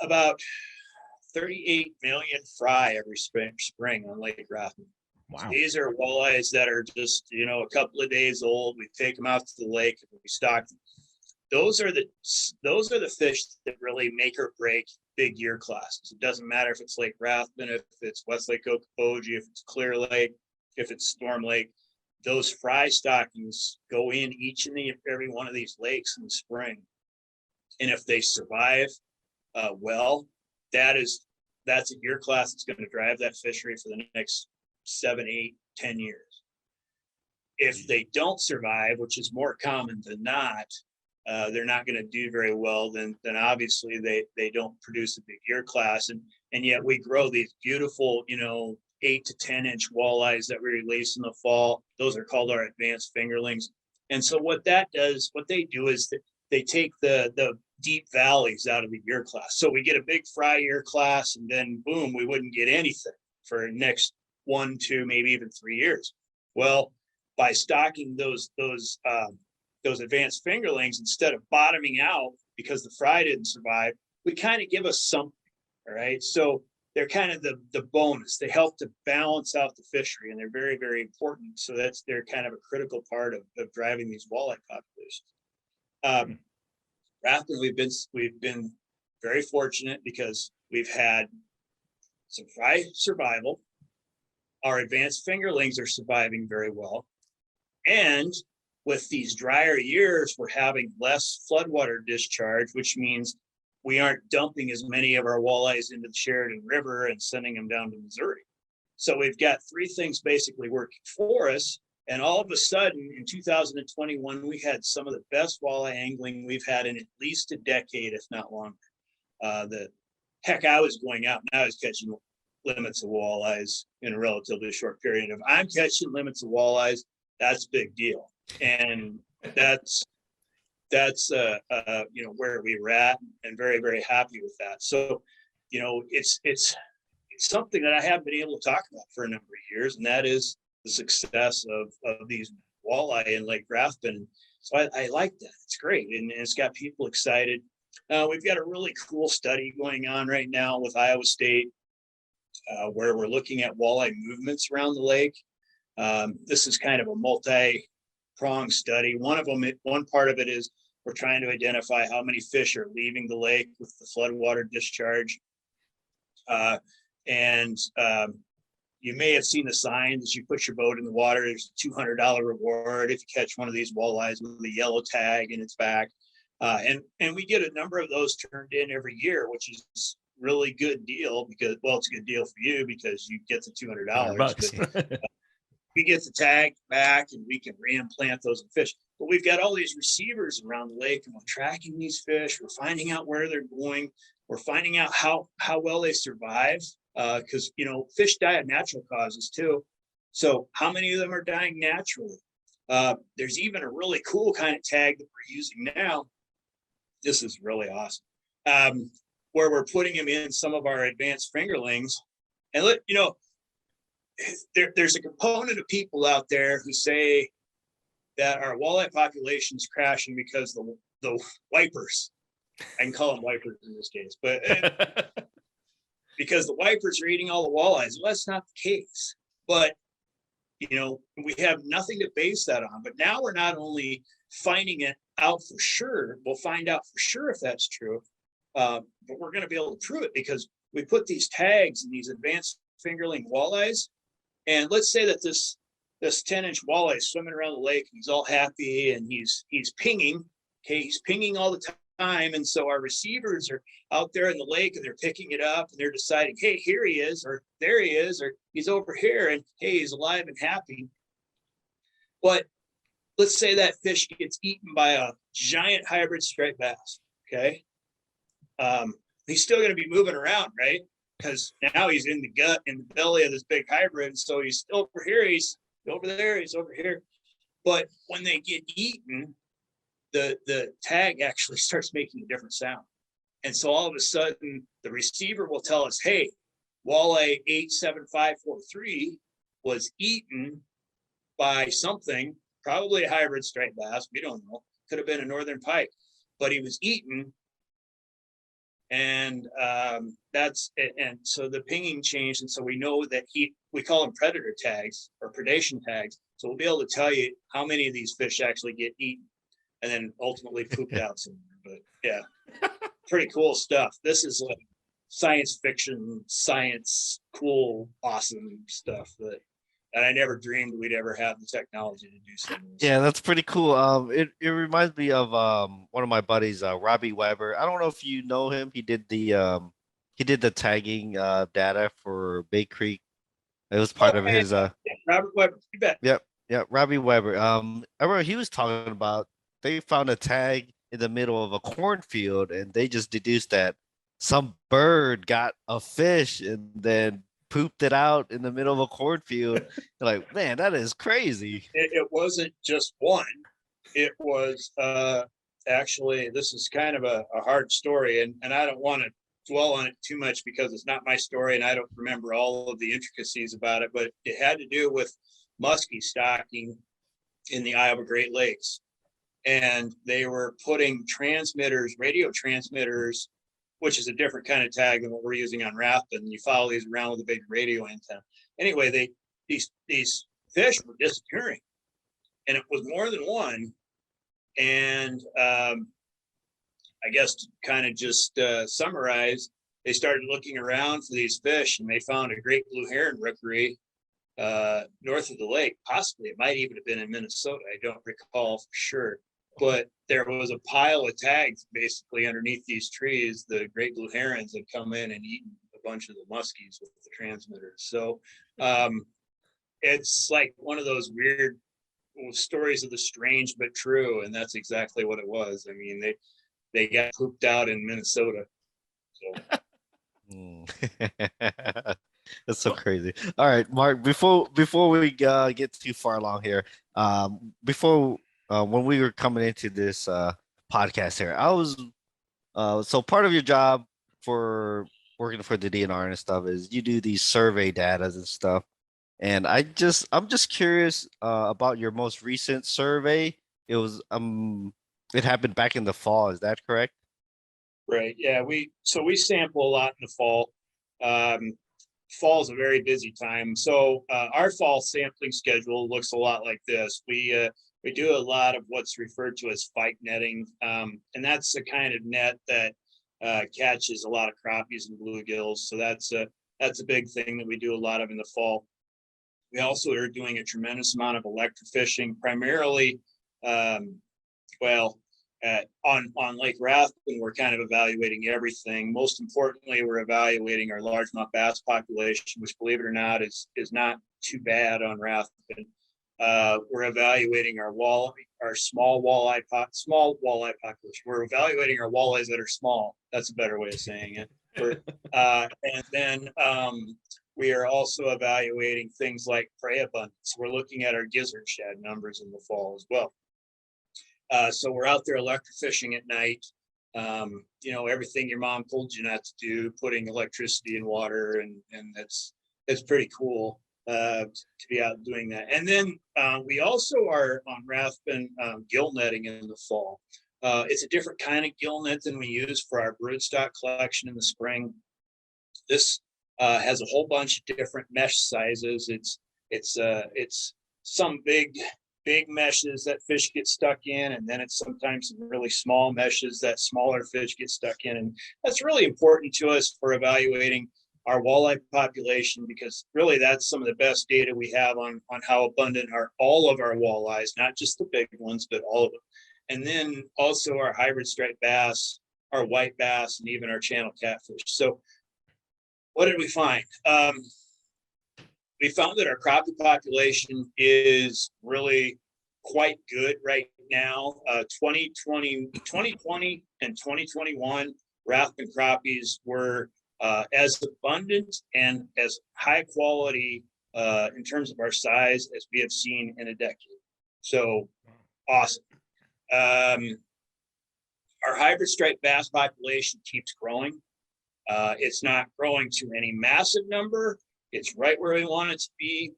about 38 million fry every spring on Lake Ratman. Wow. These are walleyes that are just, a couple of days old. We take them out to the lake and we stock them. Those are the fish that really make or break big year classes. It doesn't matter if it's Lake Ratman, if it's Westlake Okoboji, if it's Clear Lake, if it's Storm Lake. Those fry stockings go in each and every one of these lakes in the spring. And if they survive well, that's a year class that's going to drive that fishery for the next 7, 8, 10 years. If they don't survive, which is more common than not, they're not going to do very well. Then obviously they don't produce a big year class. And yet we grow these beautiful, 8 to 10 inch walleyes that we release in the fall. Those are called our advanced fingerlings. And so what they do is that they take the deep valleys out of the year class. So we get a big fry year class, and then boom, we wouldn't get anything for the next 1, 2, maybe even 3 years. Well, by stocking those advanced fingerlings, instead of bottoming out because the fry didn't survive, we kind of give us something. All right. So they're kind of the bonus. They help to balance out the fishery, and they're very, very important. So they're kind of a critical part of driving these walleye populations. Ratman, we've been very fortunate because we've had some fry survival. Our advanced fingerlings are surviving very well. And with these drier years, we're having less floodwater discharge, which means we aren't dumping as many of our walleyes into the Sheridan River and sending them down to Missouri. So we've got 3 things basically working for us. And all of a sudden in 2021, we had some of the best walleye angling we've had in at least a decade, if not longer. I was going out and I was catching limits of walleyes in a relatively short period. If I'm catching limits of walleyes, that's a big deal. And that's where we were at, and very, very happy with that. So, it's something that I haven't been able to talk about for a number of years, and that is the success of these walleye in Lake Ratman. So I like that. It's great, and it's got people excited. We've got a really cool study going on right now with Iowa State, where we're looking at walleye movements around the lake. This is kind of a prong study. One part of it is we're trying to identify how many fish are leaving the lake with the floodwater discharge. You may have seen the sign as you put your boat in the water. There's a $200 reward if you catch one of these walleyes with a yellow tag in its back. And we get a number of those turned in every year, which is really good deal because, well, it's a good deal for you because you get the $200. But we get the tag back and we can reimplant those fish. But we've got all these receivers around the lake and we're tracking these fish. We're finding out where they're going. We're finding out how well they survive. Because fish die of natural causes too. So how many of them are dying naturally? There's even a really cool kind of tag that we're using now. This is really awesome. Where we're putting them in some of our advanced fingerlings, and there's a component of people out there who say that our walleye population is crashing because the wipers. I can call them wipers in this case, but. Because the wipers are eating all the walleyes. Well, that's not the case. But, we have nothing to base that on. But now we're not only finding it out for sure, we'll find out for sure if that's true, but we're going to be able to prove it because we put these tags in these advanced fingerling walleyes. And let's say that this 10-inch walleye is swimming around the lake. And he's all happy and he's pinging. Okay, he's pinging all the time. And so our receivers are out there in the lake and they're picking it up and they're deciding, hey, here he is, or there he is, or he's over here, and hey, he's alive and happy. But let's say that fish gets eaten by a giant hybrid striped bass. Okay. He's still going to be moving around, right? Because now he's in the belly of this big hybrid. And so he's still over here, he's over there, he's over here. But when they get eaten, the tag actually starts making a different sound. And so all of a sudden the receiver will tell us, hey, walleye 87543 was eaten by something, probably a hybrid striped bass. We don't know. Could have been a northern pike, but he was eaten. And that's it. And so the pinging changed. And so we know that we call them predator tags or predation tags. So we'll be able to tell you how many of these fish actually get eaten and then ultimately pooped out somewhere. But yeah, pretty cool stuff. This is like science fiction, cool, awesome stuff that I never dreamed we'd ever have the technology to do something. Yeah, that's pretty cool. It reminds me of one of my buddies, Robbie Weber. I don't know if you know him. He did the tagging data for Bay Creek. It was part of his Robert Weber, you bet. Yep, Robbie Weber. I remember he was talking about they found a tag in the middle of a cornfield and they just deduced that some bird got a fish and then pooped it out in the middle of a cornfield. Like, man, that is crazy. It wasn't just one. It was actually, this is kind of a hard story, and I don't want to dwell on it too much because it's not my story and I don't remember all of the intricacies about it, but it had to do with musky stocking in the Iowa Great Lakes. And they were putting radio transmitters, which is a different kind of tag than what we're using on Ratman. You follow these around with a big radio antenna. Anyway, these fish were disappearing, and it was more than one. And I guess to kind of just summarize, they started looking around for these fish, and they found a great blue heron rookery north of the lake. Possibly, it might even have been in Minnesota. I don't recall for sure. But there was a pile of tags basically underneath these trees. The great blue herons had come in and eaten a bunch of the muskies with the transmitters. So it's like one of those weird stories of the strange but true, and that's exactly what it was. I mean, they got pooped out in Minnesota. So. That's so crazy. All right, Mark, before we get too far along here, when we were coming into this podcast here, I was so part of your job for working for the DNR and stuff is you do these survey data and stuff. And I'm just curious about your most recent survey. It was it happened back in the fall. Is that correct? Right. Yeah. We sample a lot in the fall. Fall is a very busy time. So our fall sampling schedule looks a lot like this. We we do a lot of what's referred to as fight netting. And that's the kind of net that catches a lot of crappies and bluegills. So that's a big thing that we do a lot of in the fall. We also are doing a tremendous amount of electrofishing, primarily, on Lake Rathbun. We're kind of evaluating everything. Most importantly, we're evaluating our largemouth bass population, which, believe it or not, is not too bad on Rathbun. We're evaluating our small walleye population. We're evaluating our walleyes that are small. That's a better way of saying it. And then we are also evaluating things like prey abundance. We're looking at our gizzard shad numbers in the fall as well. So we're out there electrofishing at night. Everything your mom told you not to do, putting electricity in water, and it's pretty cool to be out doing that. And then we also are on Rathbun gill netting in the fall. It's a different kind of gill net than we use for our broodstock collection in the spring. This has a whole bunch of different mesh sizes. It's some big meshes that fish get stuck in, and then it's sometimes some really small meshes that smaller fish get stuck in. And that's really important to us for evaluating our walleye population, because really that's some of the best data we have on how abundant are all of our walleyes, not just the big ones, but all of them. And then also our hybrid striped bass, our white bass, and even our channel catfish. So what did we find? We found that our crappie population is really quite good right now. 2020 and 2021 Rathbun crappies were as abundant and as high quality in terms of our size as we have seen in a decade. So awesome. Our hybrid striped bass population keeps growing. It's not growing to any massive number. It's right where we want it to be.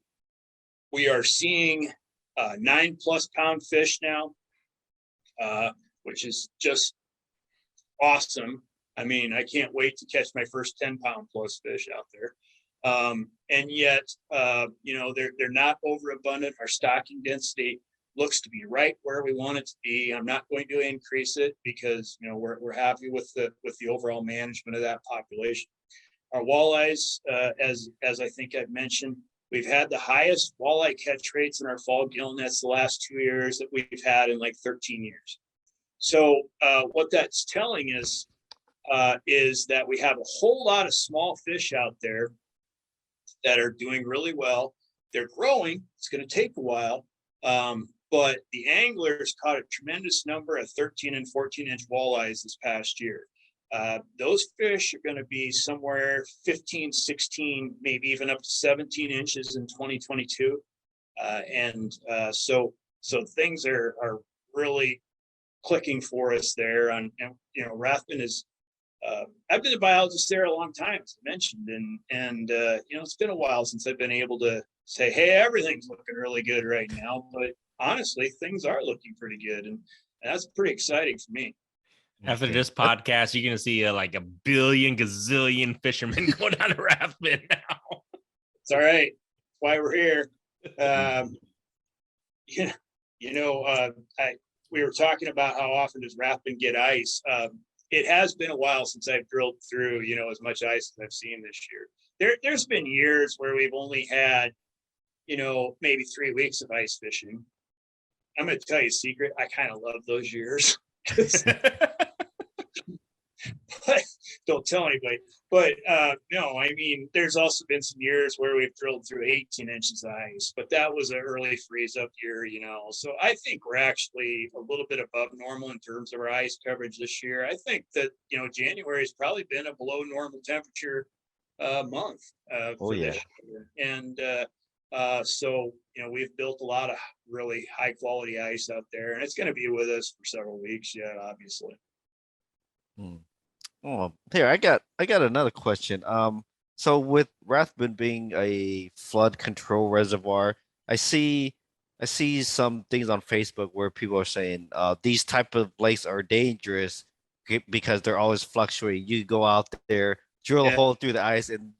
We are seeing 9+ pound fish now, which is just awesome. I mean, I can't wait to catch my first 10 pound plus fish out there. And yet, they're not overabundant. Our stocking density looks to be right where we want it to be. I'm not going to increase it because we're happy with the overall management of that population. Our walleyes, as I think I've mentioned, we've had the highest walleye catch rates in our fall gill nets the last 2 years that we've had in like 13 years. So what that's telling us is that we have a whole lot of small fish out there that are doing really well. They're growing. It's going to take a while. But the anglers caught a tremendous number of 13 and 14 inch walleyes this past year. Those fish are going to be somewhere 15, 16, maybe even up to 17 inches in 2022. So things are really clicking for us there. And Rathbun is, I've been a biologist there a long time, as I mentioned, and it's been a while since I've been able to say, hey, everything's looking really good right now. But honestly, things are looking pretty good, and that's pretty exciting for me. After this podcast, you're gonna see like a billion gazillion fishermen go down to Rathbun now. It's all right. That's why we're here. We were talking about how often does Rathbun get ice. It has been a while since I've drilled through, as much ice as I've seen this year. There's been years where we've only had, maybe 3 weeks of ice fishing. I'm going to tell you a secret. I kind of love those years. But don't tell anybody. But no, I mean, there's also been some years where we've drilled through 18 inches of ice, but that was an early freeze up year, So I think we're actually a little bit above normal in terms of our ice coverage this year. I think that, January has probably been a below normal temperature month for this year. And so, we've built a lot of really high quality ice out there, and it's going to be with us for several weeks yet, obviously. Oh, here I got another question. So with Rathbun being a flood control reservoir, I see some things on Facebook where people are saying these type of lakes are dangerous because they're always fluctuating. You go out there, drill a hole through the ice, and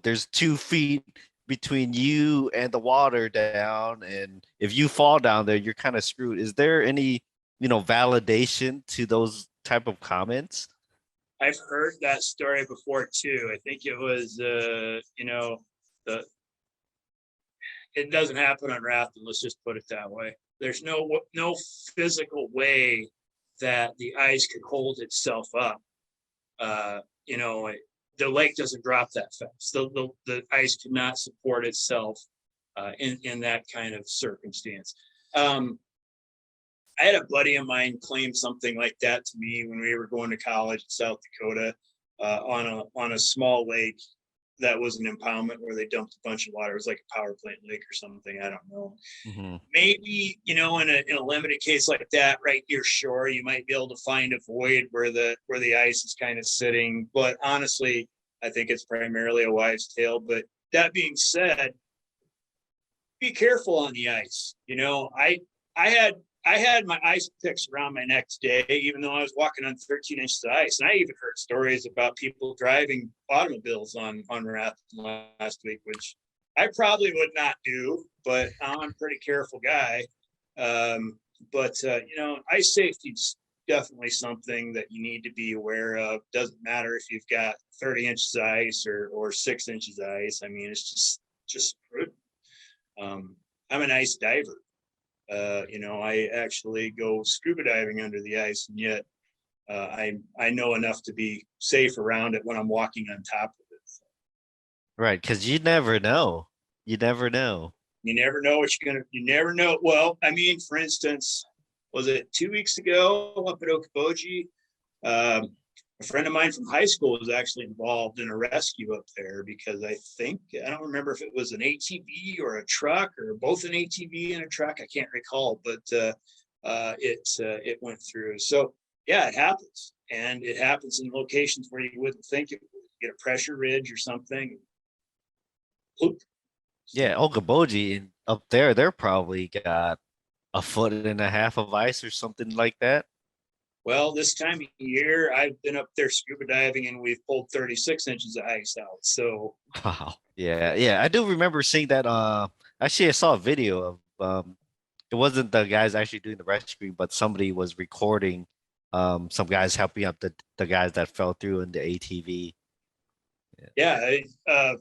there's 2 feet between you and the water down, and if you fall down there, you're kind of screwed. Is there any, validation to those type of comments? I've heard that story before too. I think it was, the it doesn't happen on rafting. Let's just put it that way. There's no physical way that the ice could hold itself up. The lake doesn't drop that fast. The ice could not support itself in that kind of circumstance. I had a buddy of mine claim something like that to me when we were going to college in South Dakota on a small lake that was an impoundment where they dumped a bunch of water. It was like a power plant lake or something. I don't know. Mm-hmm. Maybe, in a limited case like that, right near shore, you might be able to find a void where the ice is kind of sitting. But honestly, I think it's primarily a wives' tale. But that being said, be careful on the ice. I had my ice picks around my neck today, even though I was walking on 13 inches of ice. And I even heard stories about people driving automobiles on rafting last week, which I probably would not do, but I'm a pretty careful guy. Ice safety is definitely something that you need to be aware of. Doesn't matter if you've got 30 inches of ice or 6 inches of ice. I mean, it's just prudent. I'm an ice diver. I actually go scuba diving under the ice, and yet I know enough to be safe around it when I'm walking on top of it. Right, because you never know. You never know. You never know you never know. Well, I mean, for instance, was it 2 weeks ago up at Okoboji? A friend of mine from high school was actually involved in a rescue up there because I don't remember if it was an ATV or a truck or both an ATV and a truck. I can't recall, but it went through. So yeah, it happens, and it happens in locations where you wouldn't think it would. Get a pressure ridge or something. Oop. Yeah, Okoboji up there, they're probably got 1.5 feet of ice or something like that. Well, this time of year, I've been up there scuba diving, and we've pulled 36 inches of ice out. So, wow, yeah, I do remember seeing that. Actually, I saw a video of it wasn't the guys actually doing the rescue, but somebody was recording some guys helping up the guys that fell through in the ATV. Yeah, a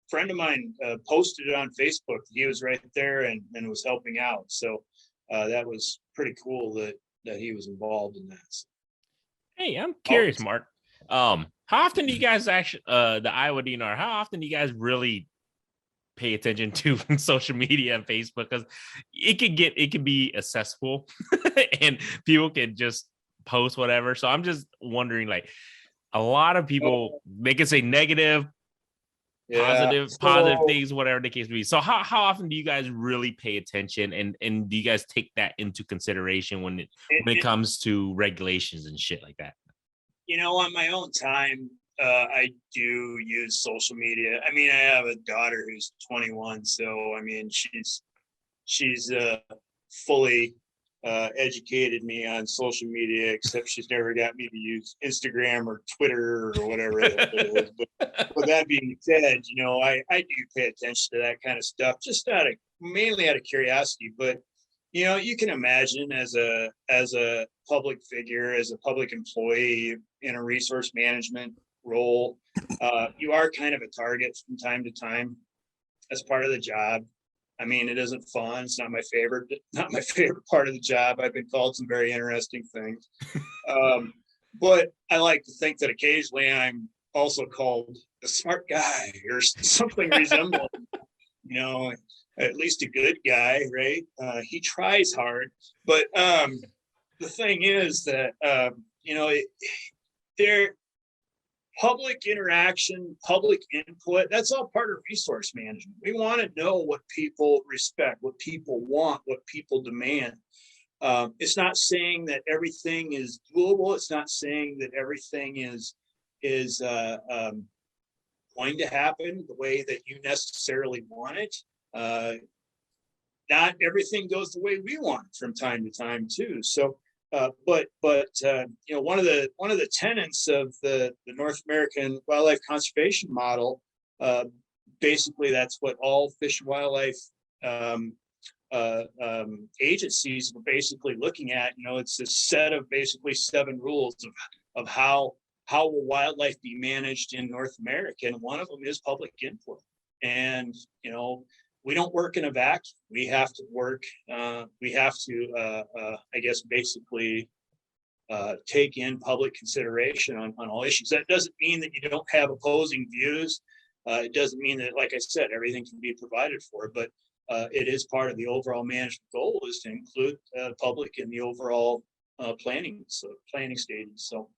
friend of mine posted it on Facebook. He was right there and was helping out. So that was pretty cool that he was involved in that. Hey, I'm curious, Mark. How often do you guys actually the Iowa DNR? How often do you guys really pay attention to social media and Facebook? Because it can be accessible and people can just post whatever. So I'm just wondering, like, a lot of people, they can say negative, positive things, whatever the case may be. So how often do you guys really pay attention, and do you guys take that into consideration when it comes to regulations and shit like that? On my own time, I do use social media. I mean, I have a daughter who's 21, so I mean, she's fully educated me on social media, except she's never got me to use Instagram or Twitter or whatever it is. But with that being said, I do pay attention to that kind of stuff, just mainly out of curiosity. But you can imagine as a public figure, as a public employee in a resource management role, you are kind of a target from time to time as part of the job. I mean, it isn't fun. It's not my favorite part of the job. I've been called some very interesting things. But I like to think that occasionally I'm also called a smart guy or something resembling, at least a good guy, right? He tries hard. But the thing is that, public interaction, public input, that's all part of resource management. We want to know what people respect, what people want, what people demand. It's not saying that everything is doable. It's not saying that everything is going to happen the way that you necessarily want it. Not everything goes the way we want it from time to time too. So but one of the tenets of the North American wildlife conservation model basically that's what all Fish and Wildlife agencies are basically looking at. It's a set of basically 7 rules of how will wildlife be managed in North America, and one of them is public input. And we don't work in a vacuum. We have to work. We have to, I guess, basically take in public consideration on all issues. That doesn't mean that you don't have opposing views. It doesn't mean that, like I said, everything can be provided for, but it is part of the overall management goal is to include public in the overall planning stages. So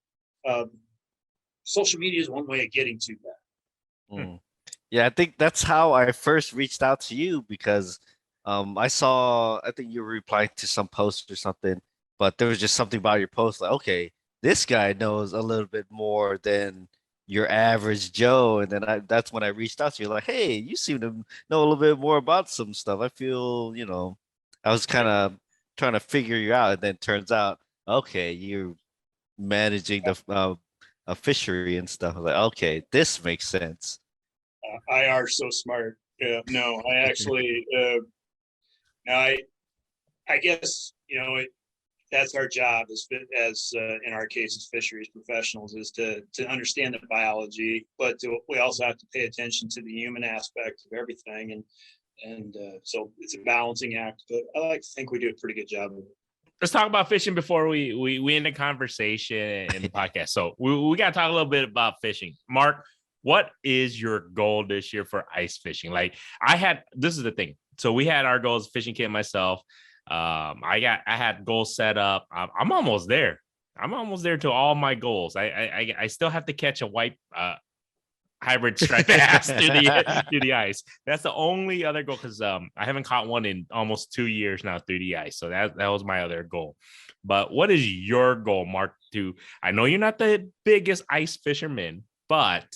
social media is one way of getting to that. Mm. Yeah, I think that's how I first reached out to you, because I think you were replying to some post or something, but there was just something about your post like, okay, this guy knows a little bit more than your average Joe. And then that's when I reached out to you, like, hey, you seem to know a little bit more about some stuff. I feel, I was kind of trying to figure you out. And then turns out, okay, you're managing a fishery and stuff. I was like, okay, this makes sense. I are so smart. No, I actually, I guess, that's our job as in our case as fisheries professionals, is to understand the biology, but we also have to pay attention to the human aspect of everything. And so it's a balancing act, but I like to think we do a pretty good job of it. Let's talk about fishing before we end the conversation in the podcast. So we got to talk a little bit about fishing. Mark, what is your goal this year for ice fishing? Like this is the thing. So we had our goals, fishing kit, myself. I had goals set up. I'm almost there. I'm almost there to all my goals. I still have to catch a white hybrid striped bass through the ice. That's the only other goal, because I haven't caught one in almost 2 years now through the ice. So that was my other goal. But what is your goal, Mark? I know you're not the biggest ice fisherman, but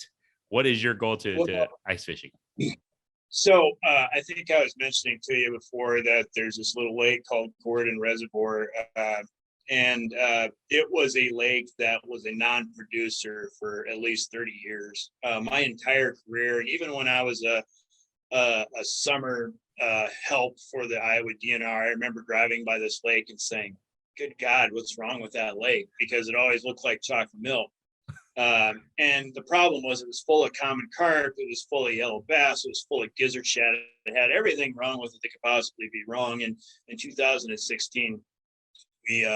what is your goal to ice fishing? So I think I was mentioning to you before that there's this little lake called Gordon Reservoir, and it was a lake that was a non-producer for at least 30 years. My entire career, and even when I was a summer help for the Iowa DNR, I remember driving by this lake and saying, "Good God, what's wrong with that lake?" Because it always looked like chocolate milk. And the problem was it was full of common carp, it was full of yellow bass, it was full of gizzard shad. It had everything wrong with it that could possibly be wrong. And in 2016, we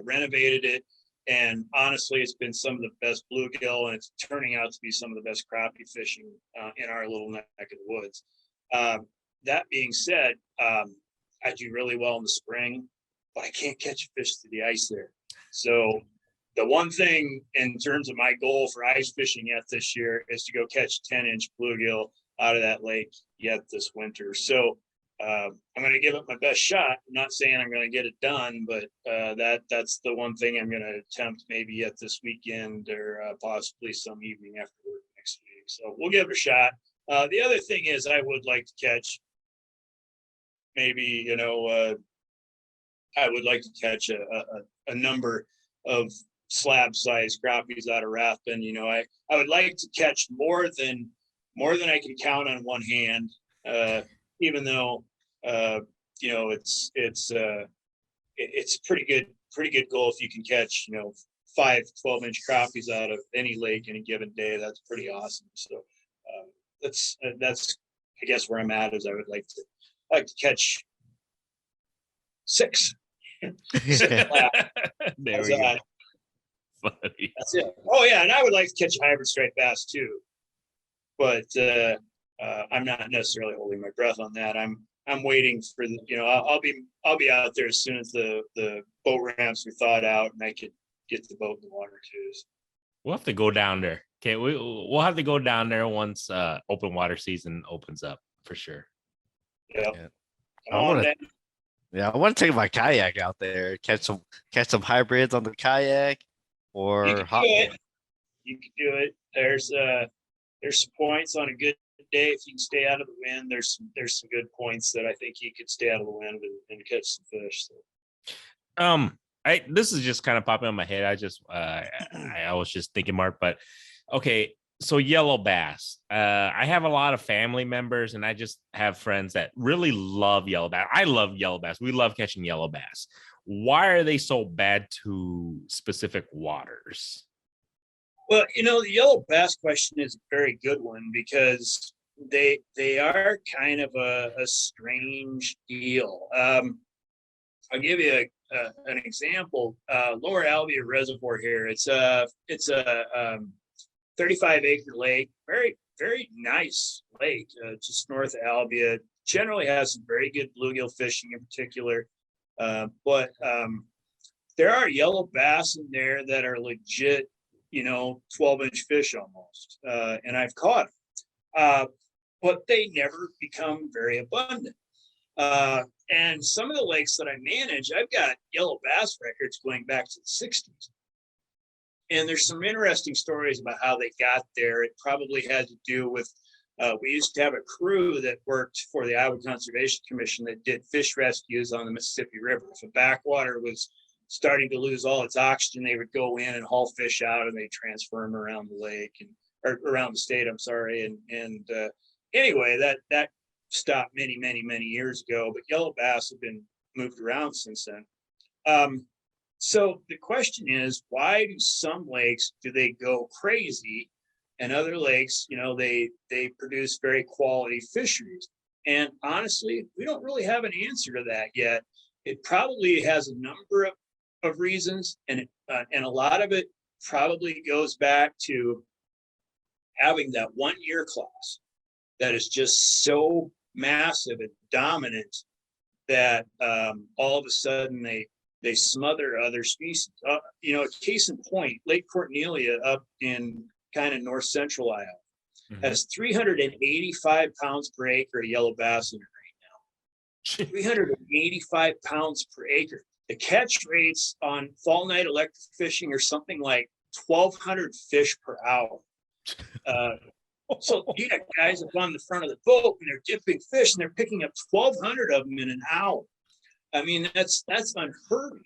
renovated it. And honestly, it's been some of the best bluegill, and it's turning out to be some of the best crappie fishing in our little neck of the woods. That being said, I do really well in the spring, but I can't catch a fish through the ice there. So the one thing in terms of my goal for ice fishing yet this year is to go catch 10-inch bluegill out of that lake yet this winter. So I'm going to give it my best shot. I'm not saying I'm going to get it done, but that's the one thing I'm going to attempt maybe yet this weekend, or possibly some evening after work next week. So we'll give it a shot. The other thing is I would like to catch maybe, I would like to catch a number of slab-sized crappies out of Ratman. I would like to catch more than I can count on one hand, even though it's pretty good goal if you can catch 5 12-inch crappies out of any lake in a given day. That's pretty awesome. So that's I guess where I'm at, is I would like to catch 6. There we go. Funny. That's it. Oh yeah, and I would like to catch a hybrid striped bass too, but I'm not necessarily holding my breath on that. I'm waiting for I'll be out there as soon as the boat ramps are thawed out and I could get the boat in the water too. We'll have to go down there. Okay, we'll have to go down there once open water season opens up for sure. Yep. Yeah. I want to take my kayak out there, catch some hybrids on the kayak, or you can do it. There's some points on a good day if you can stay out of the wind. There's some good points that I think you could stay out of the wind and catch some fish. So. This is just kind of popping in my head. I was just thinking, Mark, but okay. So yellow bass. I have a lot of family members, and I just have friends that really love yellow bass. I love yellow bass. We love catching yellow bass. Why are they so bad to specific waters? Well, the yellow bass question is a very good one because they are kind of a strange deal. I'll give you an example. Lower Albia Reservoir here. It's a 35-acre lake, very, very nice lake, just north of Albia. Generally has some very good bluegill fishing in particular. But there are yellow bass in there that are legit, 12-inch fish almost. And I've caught them. But they never become very abundant. And some of the lakes that I manage, I've got yellow bass records going back to the 60s. And there's some interesting stories about how they got there. It probably had to do with, we used to have a crew that worked for the Iowa Conservation Commission that did fish rescues on the Mississippi River. If a backwater was starting to lose all its oxygen, they would go in and haul fish out, and they transfer them around the lake or around the state. I'm sorry. And anyway, that stopped many, many, many years ago. But yellow bass have been moved around since then. So the question is, why do some lakes, do they go crazy, and other lakes, they produce very quality fisheries? And honestly, we don't really have an answer to that yet. It probably has a number of reasons, and a lot of it probably goes back to having that 1 year class that is just so massive and dominant that all of a sudden they smother other species. Case in point, Lake Cornelia up in kind of north central Iowa has 385 pounds per acre of yellow bass in it right now. 385 pounds per acre. The catch rates on fall night electric fishing are something like 1,200 fish per hour. So you got guys up on the front of the boat and they're dipping fish and they're picking up 1,200 of them in an hour. I mean, that's unheard of.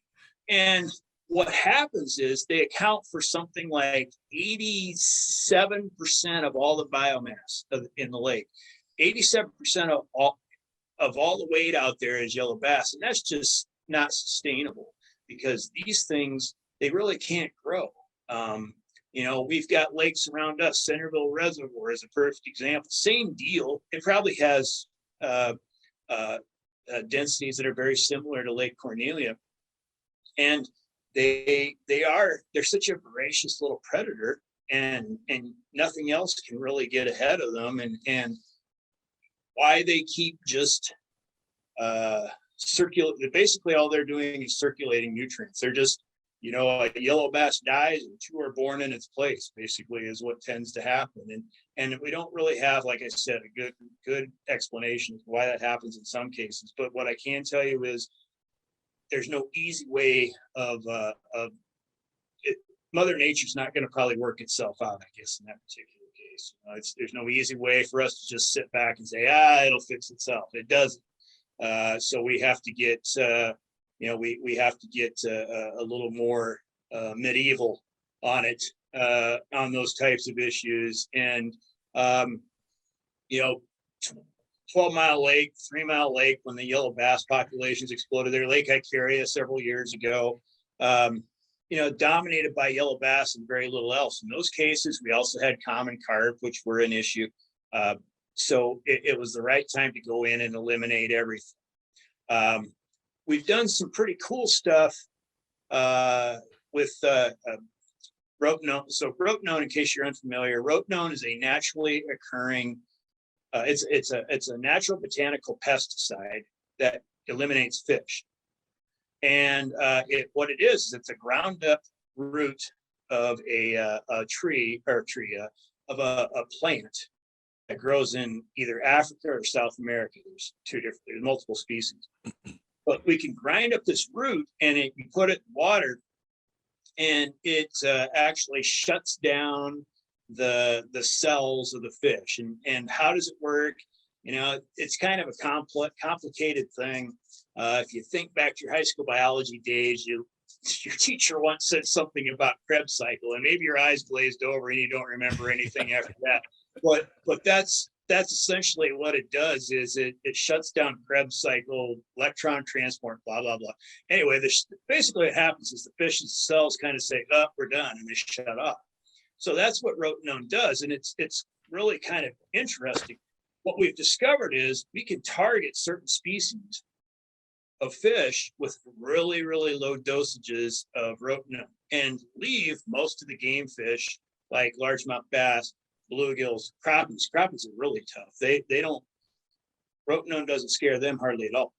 And what happens is they account for something like 87% of all the biomass in the lake. 87% of all the weight out there is yellow bass. And that's just not sustainable because these things, they really can't grow. We've got lakes around us. Centerville Reservoir is a perfect example. Same deal. It probably has densities that are very similar to Lake Cornelia, and they're such a voracious little predator, and nothing else can really get ahead of them. And why they keep just basically all they're doing is circulating nutrients. They're just, a yellow bass dies and two are born in its place, basically, is what tends to happen. And we don't really have, like I said, a good explanation why that happens in some cases. But what I can tell you is there's no easy way of it. Mother Nature's not going to probably work itself out, I guess, in that particular case. There's no easy way for us to just sit back and say, it'll fix itself. It doesn't. So we have to get we have to get a little more medieval on it, on those types of issues. And 12-mile lake, 3-mile lake, when the yellow bass populations exploded there, Lake Icaria several years ago, dominated by yellow bass and very little else. In those cases, we also had common carp, which were an issue. So it was the right time to go in and eliminate everything. We've done some pretty cool stuff with rope nose. So rope nose, in case you're unfamiliar, rope nose is a naturally occurring. It's a natural botanical pesticide that eliminates fish. And what it is it's a ground up root of a tree of a plant that grows in either Africa or South America. There's multiple species. But we can grind up this root and you put it in water, and it actually shuts down the cells of the fish. And how does it work? It's kind of a complicated thing. If you think back to your high school biology days, your teacher once said something about Krebs cycle, and maybe your eyes glazed over and you don't remember anything after that. But that's essentially what it does. Is it shuts down Krebs cycle, electron transport, blah blah blah. Anyway, basically what happens is the fish's cells kind of say, "Oh, we're done," and they shut off. So that's what rotenone does, and it's really kind of interesting. What we've discovered is we can target certain species of fish with really, really low dosages of rotenone and leave most of the game fish like largemouth bass, bluegills, crappies. Crappies are really tough. They don't, rotenone doesn't scare them hardly at all.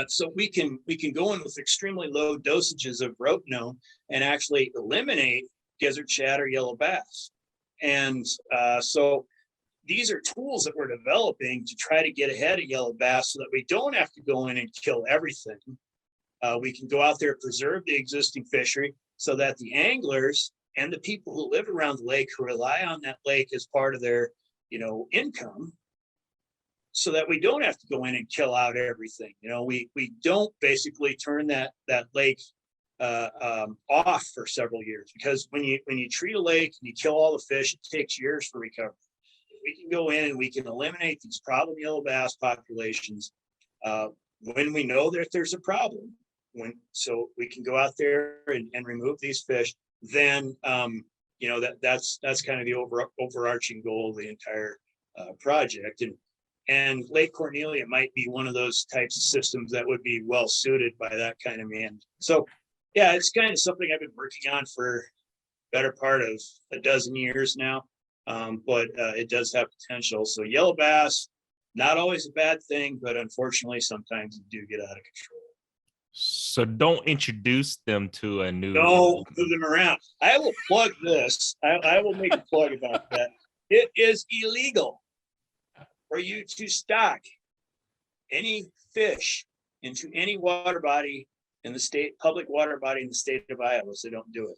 So we can go in with extremely low dosages of rotenone and actually eliminate gizzard shad or yellow bass. And so these are tools that we're developing to try to get ahead of yellow bass so that we don't have to go in and kill everything. We can go out there, preserve the existing fishery so that the anglers and the people who live around the lake, who rely on that lake as part of their, income, so that we don't have to go in and kill out everything. We don't basically turn that lake off for several years, because when you treat a lake and you kill all the fish, it takes years for recovery. We can go in and we can eliminate these problem yellow bass populations when we know that there's a problem. So we can go out there and remove these fish. Then that's kind of the overarching goal of the entire project. And Lake Cornelia might be one of those types of systems that would be well suited by that kind of man. So yeah, it's kind of something I've been working on for better part of a dozen years now. But it does have potential. So yellow bass, not always a bad thing, but unfortunately, sometimes you do get out of control. So don't introduce them to a new. Don't move them around. I will plug this. I will make a plug about that. It is illegal for you to stock any fish into any water body in the state, public water body in the state of Iowa. So don't do it.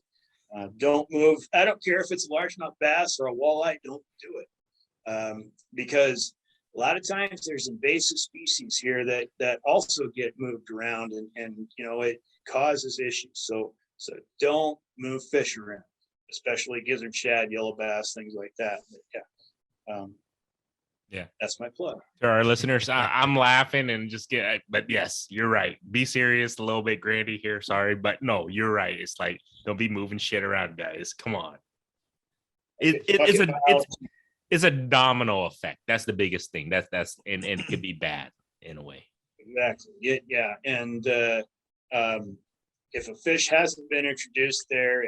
Don't move. I don't care if it's a largemouth bass or a walleye. Don't do it, because a lot of times there's invasive species here that also get moved around, and it causes issues. So don't move fish around, especially gizzard shad, yellow bass, things like that. But yeah, that's my plug. To our listeners, I'm laughing and but yes, you're right. Be serious, a little bit grandy here. Sorry, but no, you're right. It's like, don't be moving shit around, guys. Come on. It's a domino effect. That's the biggest thing. That's and it could be bad in a way. Exactly. Yeah. And if a fish hasn't been introduced there,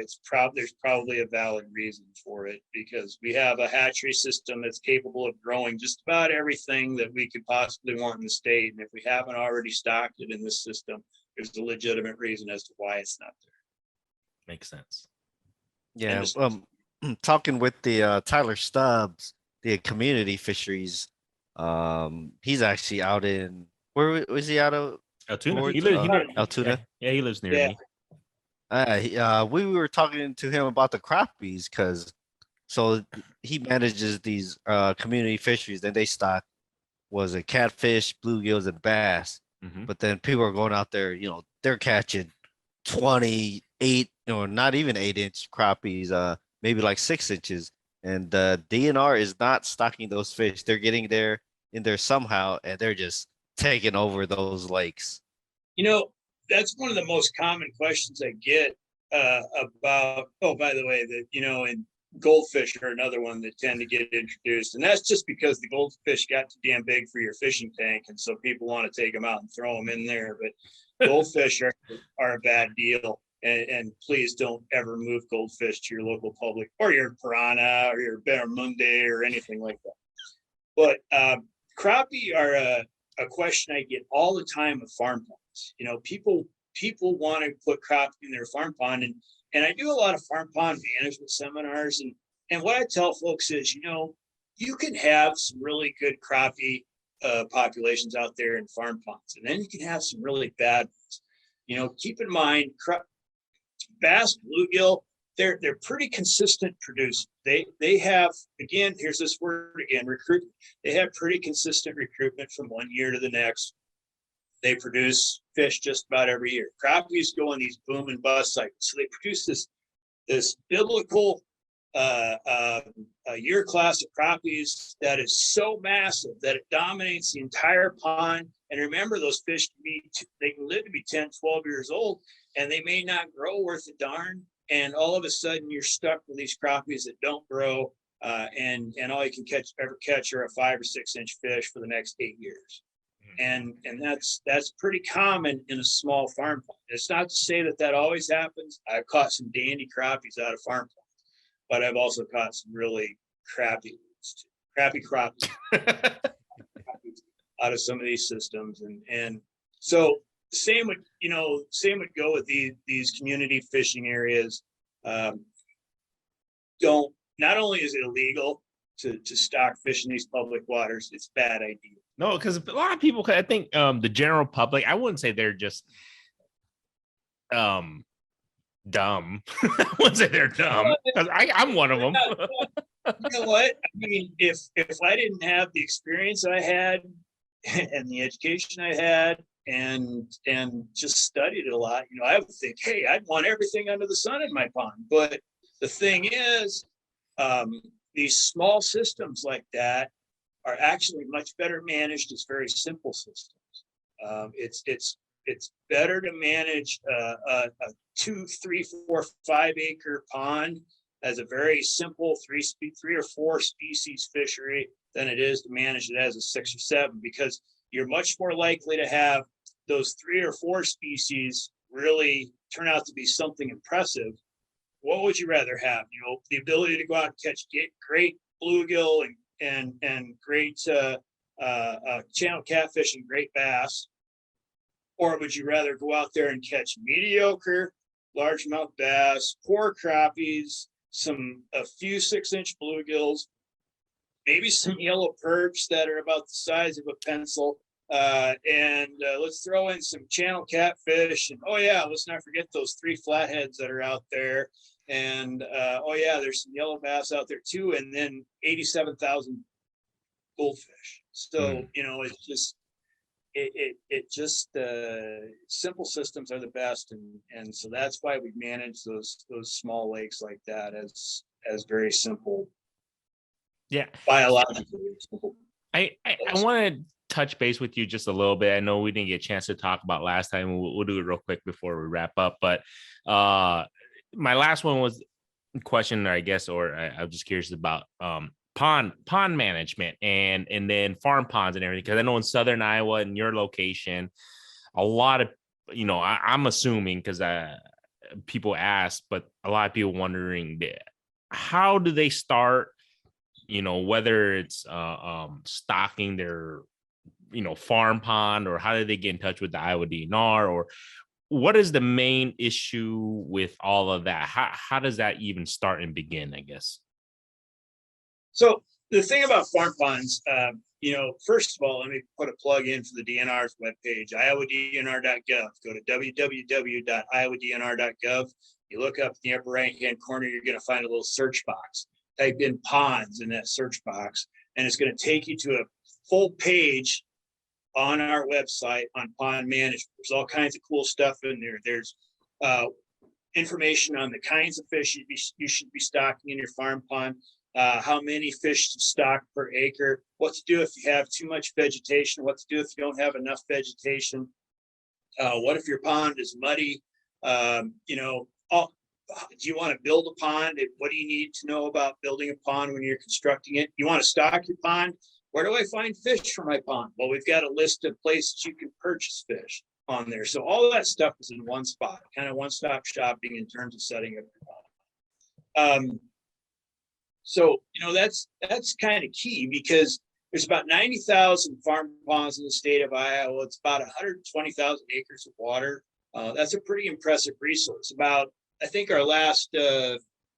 there's probably a valid reason for it, because we have a hatchery system that's capable of growing just about everything that we could possibly want in the state. And if we haven't already stocked it in this system, there's a legitimate reason as to why it's not there. Makes sense. Yeah. Talking with the Tyler Stubbs, the community fisheries, he's actually out in, where was he out of? Altoona. Altoona. Yeah, he lives near me. We were talking to him about the crappies, because he manages these community fisheries, and they stock catfish, bluegills, and bass. Mm-hmm. But then people are going out there, they're catching 28 or not even 8-inch crappies, maybe like 6 inches. And the DNR is not stocking those fish. They're getting there in there somehow, and they're just taking over those lakes. That's one of the most common questions I get about, oh, by the way, and goldfish are another one that tend to get introduced. And that's just because the goldfish got too damn big for your fishing tank. And so people want to take them out and throw them in there. But goldfish are a bad deal. And please don't ever move goldfish to your local public, or your piranha or your barramundi or anything like that. But crappie are a question I get all the time with farm ponds. People want to put crappie in their farm pond, and I do a lot of farm pond management seminars, and what I tell folks is, you can have some really good crappie populations out there in farm ponds, and then you can have some really bad ones. Keep in mind, bass, bluegill, they're pretty consistent producers. They have, again, here's this word again, recruitment. They have pretty consistent recruitment from one year to the next. They produce fish just about every year. Crappies go in these boom and bust cycles. So they produce this biblical year class of crappies that is so massive that it dominates the entire pond. And remember, those fish they can live to be 10, 12 years old, and they may not grow worth a darn. And all of a sudden, you're stuck with these crappies that don't grow, and all you can ever catch are a 5 or 6 inch fish for the next 8 years. And that's pretty common in a small farm pond. It's not to say that always happens. I've caught some dandy crappies out of farm ponds, but I've also caught some really crappy crappies out of some of these systems. And so same would go with these community fishing areas. Not only is it illegal to stock fish in these public waters, it's a bad idea. No, because a lot of people, I think the general public, I wouldn't say they're just dumb. I wouldn't say they're dumb, because I'm one of them. You know what? I mean, if I didn't have the experience I had and the education I had and just studied it a lot, I would think, hey, I'd want everything under the sun in my pond. But the thing is, these small systems like that are actually much better managed as very simple systems. It's better to manage a 2, 3, 4, 5 acre pond as a very simple 3 or 4 species fishery than it is to manage it as a 6 or 7, because you're much more likely to have those 3 or 4 species really turn out to be something impressive. What would you rather have? The ability to go out and catch great bluegill and great channel catfish and great bass? Or would you rather go out there and catch mediocre largemouth bass, poor crappies, a few 6 inch bluegills, maybe some yellow perch that are about the size of a pencil, and let's throw in some channel catfish, and let's not forget those 3 flatheads that are out there, and there's some yellow bass out there too, and then 87,000 goldfish. So it's just simple systems are the best, and so that's why we manage those small lakes like that as very simple. Yeah, biologically simple. I want to touch base with you just a little bit. I know we didn't get a chance to talk about last time. We'll do it real quick before we wrap up. But my last one was a question, I guess, or I'm just curious about pond management and then farm ponds and everything. Because I know in Southern Iowa, in your location, a lot of, I'm assuming, because people ask, but a lot of people wondering, how do they start, whether it's stocking their farm pond, or how do they get in touch with the Iowa DNR, or what is the main issue with all of that? How does that even start and begin, I guess? So the thing about farm ponds, first of all, let me put a plug in for the DNR's webpage, iowadnr.gov. Go to www.iowadnr.gov. You look up in the upper right-hand corner, you're going to find a little search box. Type in ponds in that search box, and it's going to take you to a full page on our website on pond management. There's all kinds of cool stuff in there. There's information on the kinds of fish you should be stocking in your farm pond, how many fish to stock per acre, what to do if you have too much vegetation, what to do if you don't have enough vegetation, what if your pond is muddy, do you want to build a pond? What do you need to know about building a pond when you're constructing it? You want to stock your pond? Where do I find fish for my pond? Well, we've got a list of places you can purchase fish on there. So all of that stuff is in one spot, kind of one-stop shopping in terms of setting up your pond. That's kind of key, because there's about 90,000 farm ponds in the state of Iowa. It's about 120,000 acres of water. That's a pretty impressive resource. I think our last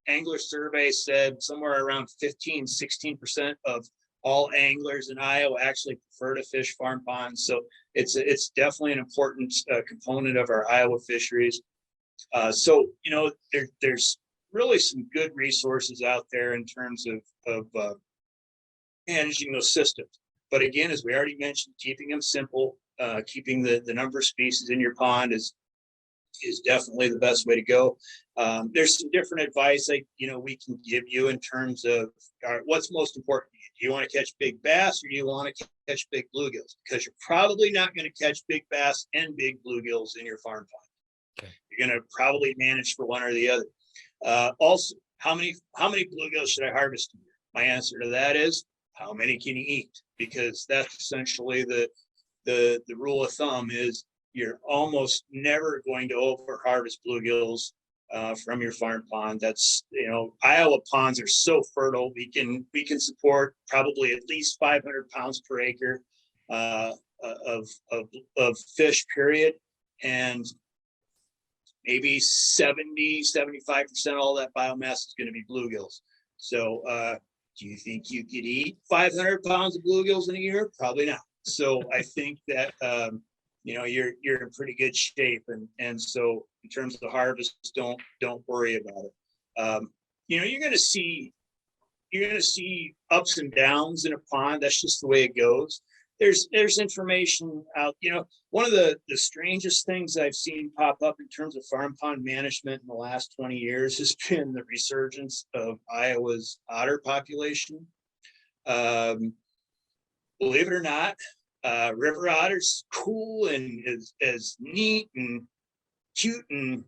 angler survey said somewhere around 16% of all anglers in Iowa actually prefer to fish farm ponds. So it's definitely an important component of our Iowa fisheries. There's really some good resources out there in terms of managing those systems. But again, as we already mentioned, keeping them simple, keeping the number of species in your pond is definitely the best way to go. There's some different advice we can give you in terms of what's most important to you. Do you want to catch big bass or do you want to catch big bluegills? Because you're probably not going to catch big bass and big bluegills in your farm pond. Okay. You're going to probably manage for one or the other. Also, how many bluegills should I harvest a year? My answer to that is, how many can you eat? Because that's essentially the rule of thumb is you're almost never going to over harvest bluegills from your farm pond. That's, Iowa ponds are so fertile. We can support probably at least 500 pounds per acre of fish, period. And maybe 75% all that biomass is going to be bluegills. So do you think you could eat 500 pounds of bluegills in a year? Probably not. So I think that you're in pretty good shape, and so in terms of the harvest, don't worry about it. You're going to see ups and downs in a pond. That's just the way it goes. There's information out. One of the strangest things I've seen pop up in terms of farm pond management in the last 20 years has been the resurgence of Iowa's otter population. Believe it or not, river otters, cool and as neat and cute and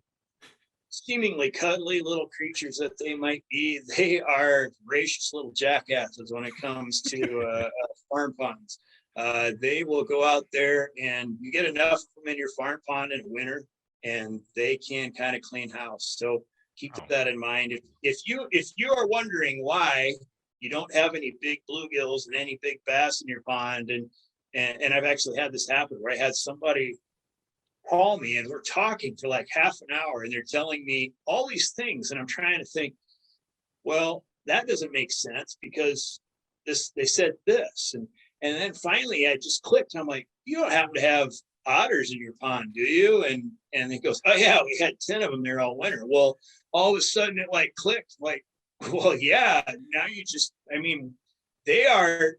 seemingly cuddly little creatures that they might be, they are voracious little jackasses when it comes to farm ponds. They will go out there and you get enough of them in your farm pond in winter and they can kind of clean house. So keep that in mind. If you are wondering why you don't have any big bluegills and any big bass in your pond, and I've actually had this happen where I had somebody call me and we're talking for like half an hour and they're telling me all these things and I'm trying to think, well, that doesn't make sense because they said this, and then finally I just clicked. I'm like, you don't happen to have otters in your pond, do you? And he goes, oh yeah, we had 10 of them there all winter. Well, all of a sudden it like clicked, like, well, yeah, now they are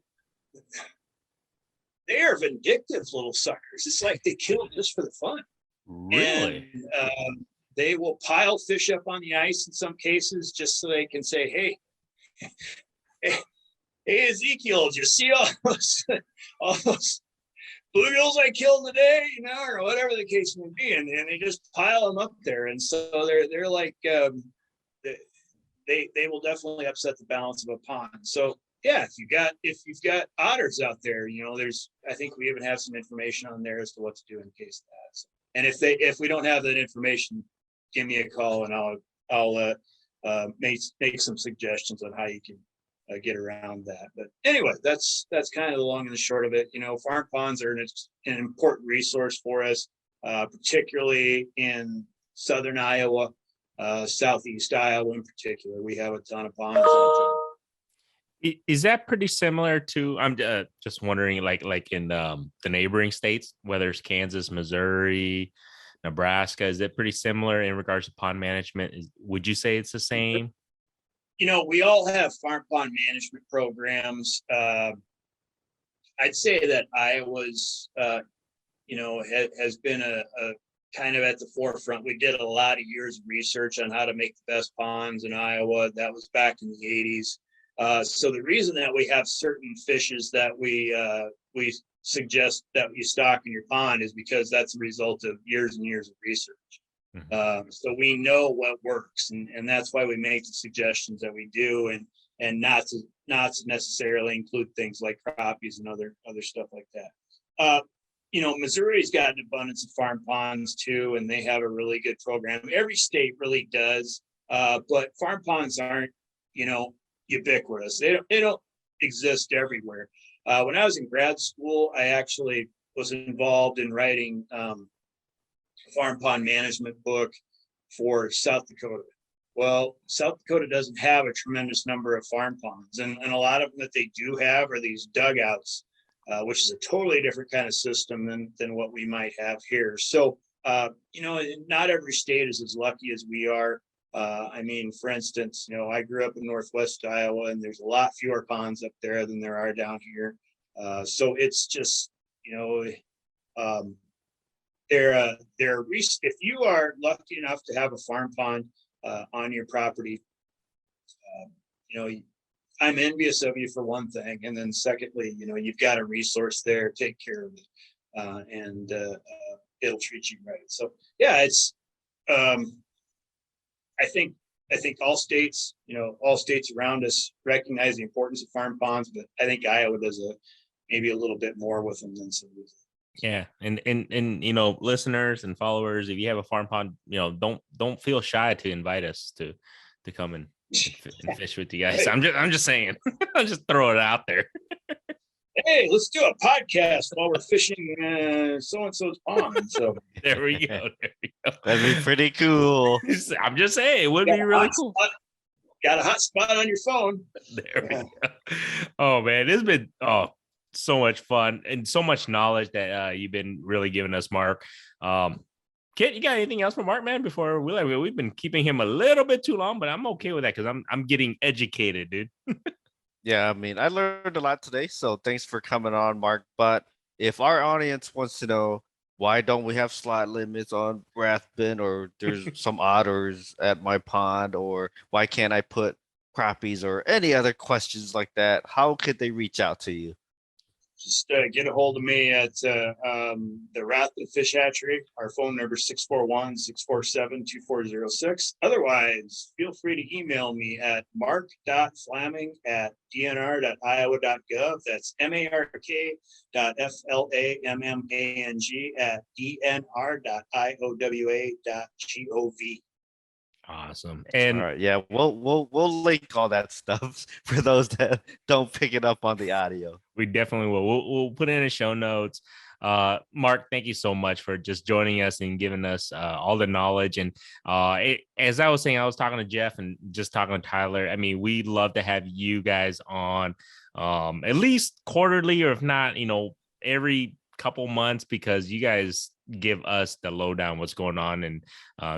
vindictive little suckers. It's like they kill just for the fun. Really? And they will pile fish up on the ice in some cases just so they can say, hey, Ezekiel, did you see all those bluegills I killed today, or whatever the case may be, and they just pile them up there, and so they're like they will definitely upset the balance of a pond. So yeah, if you've got otters out there, I think we even have some information on there as to what to do in case of that. So, and if we don't have that information, give me a call and I'll make some suggestions on how you can get around that. But anyway, that's kind of the long and the short of it. Farm ponds are an important resource for us, particularly in southern Iowa, southeast Iowa in particular. We have a ton of ponds. Is that pretty similar to? I'm just wondering, like in the neighboring states, whether it's Kansas, Missouri, Nebraska, is it pretty similar in regards to pond management? Would you say it's the same? We all have farm pond management programs. I'd say that Iowa's, has been a kind of at the forefront. We did a lot of years of research on how to make the best ponds in Iowa. That was back in the 80s. So the reason that we have certain fishes that we suggest that you stock in your pond is because that's a result of years and years of research. Mm-hmm. So we know what works, and that's why we make the suggestions that we do, and not to necessarily include things like crappies and other stuff like that. Missouri's got an abundance of farm ponds too, and they have a really good program. Every state really does, but farm ponds aren't, ubiquitous. They don't exist everywhere. When I was in grad school, I actually was involved in writing farm pond management book for South Dakota. Well, South Dakota doesn't have a tremendous number of farm ponds, and a lot of them that they do have are these dugouts, which is a totally different kind of system than what we might have here. So, not every state is as lucky as we are. For instance, I grew up in Northwest Iowa, and there's a lot fewer ponds up there than there are down here. So it's just, if you are lucky enough to have a farm pond on your property, I'm envious of you for one thing, and then secondly, you've got a resource there. Take care of it, and it'll treat you right. So yeah, it's I think all states around us recognize the importance of farm ponds, but I think Iowa does maybe a little bit more with them than some of these. Yeah. And listeners and followers, if you have a farm pond, don't feel shy to invite us to come and fish with you guys. Hey. I'm just saying, I'll just throw it out there. Hey, let's do a podcast while we're fishing so-and-so's pond. So there we go. That'd be pretty cool. I'm just saying, it would be really cool. Got a hot spot on your phone. There we go. Oh man, it's been so much fun and so much knowledge that you've been really giving us, Mark. Kit, you got anything else for Mark, man? Before we've been keeping him a little bit too long, but I'm okay with that because I'm getting educated, dude. Yeah, I mean, I learned a lot today, so thanks for coming on, Mark. But if our audience wants to know why don't we have slot limits on Ratman, or there's some otters at my pond, or why can't I put crappies, or any other questions like that, how could they reach out to you? Just get a hold of me at the Ratman Fish Hatchery. Our phone number is 641-647-2406. Otherwise, feel free to email me at mark.flammang@dnr.iowa.gov. That's mark.flammang@dnr.iowa.gov. Awesome. And all right, yeah, we'll link all that stuff for those that don't pick it up on the audio. We definitely will. We'll put it in the show notes. Mark, thank you so much for just joining us and giving us all the knowledge. And as I was saying, I was talking to Jeff and just talking to Tyler. I mean, we'd love to have you guys on at least quarterly, or if not, every couple months, because you guys give us the lowdown what's going on, and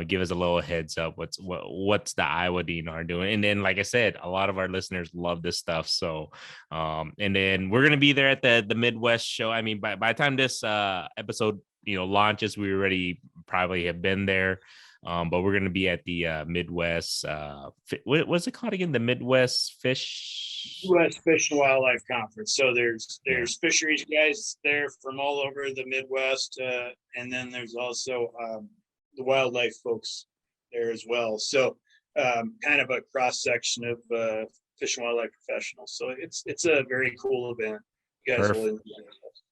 give us a little heads up what's the Iowa DNR doing. And then, like I said, a lot of our listeners love this stuff. So and then we're gonna be there at the Midwest show. I mean, by the time this episode launches, we already probably have been there. But we're gonna be at the Midwest what's it called again? The Midwest Fish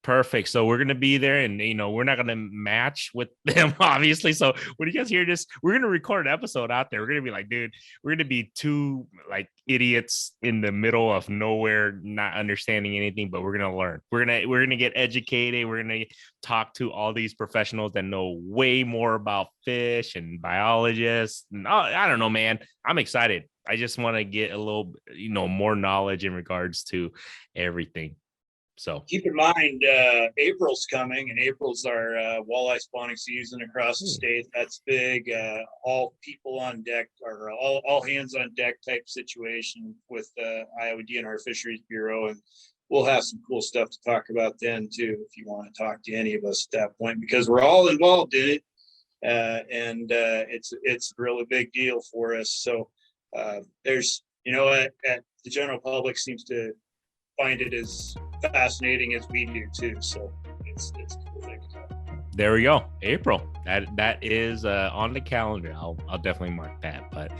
Perfect. So we're going to be there, and, we're not going to match with them, obviously. So when you guys hear this, we're going to record an episode out there. We're going to be like, dude, we're going to be two like idiots in the middle of nowhere, not understanding anything, but we're going to learn. We're going to get educated. We're going to talk to all these professionals that know way more about fish and biologists. And, I don't know, man. I'm excited. I just want to get a little, more knowledge in regards to everything. So keep in mind, April's coming, and April's our walleye spawning season across the state. That's big. All people on deck, or all hands on deck type situation with Iowa DNR Fisheries Bureau, and we'll have some cool stuff to talk about then too, if you want to talk to any of us at that point, because we're all involved in it, and it's a really big deal for us. So there's, the general public seems to find it as fascinating as we do too. So it's a cool thing to talk about. There we go. April. That is on the calendar. I'll definitely mark that. But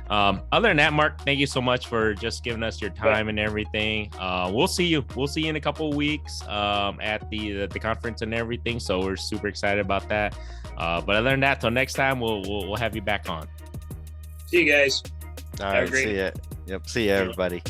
other than that, Mark, thank you so much for just giving us your time and everything. We'll see you in a couple of weeks at the conference and everything. So we're super excited about that. But other than that, till next time, we'll have you back on. See you guys. All right. See ya. Yep. See ya, everybody.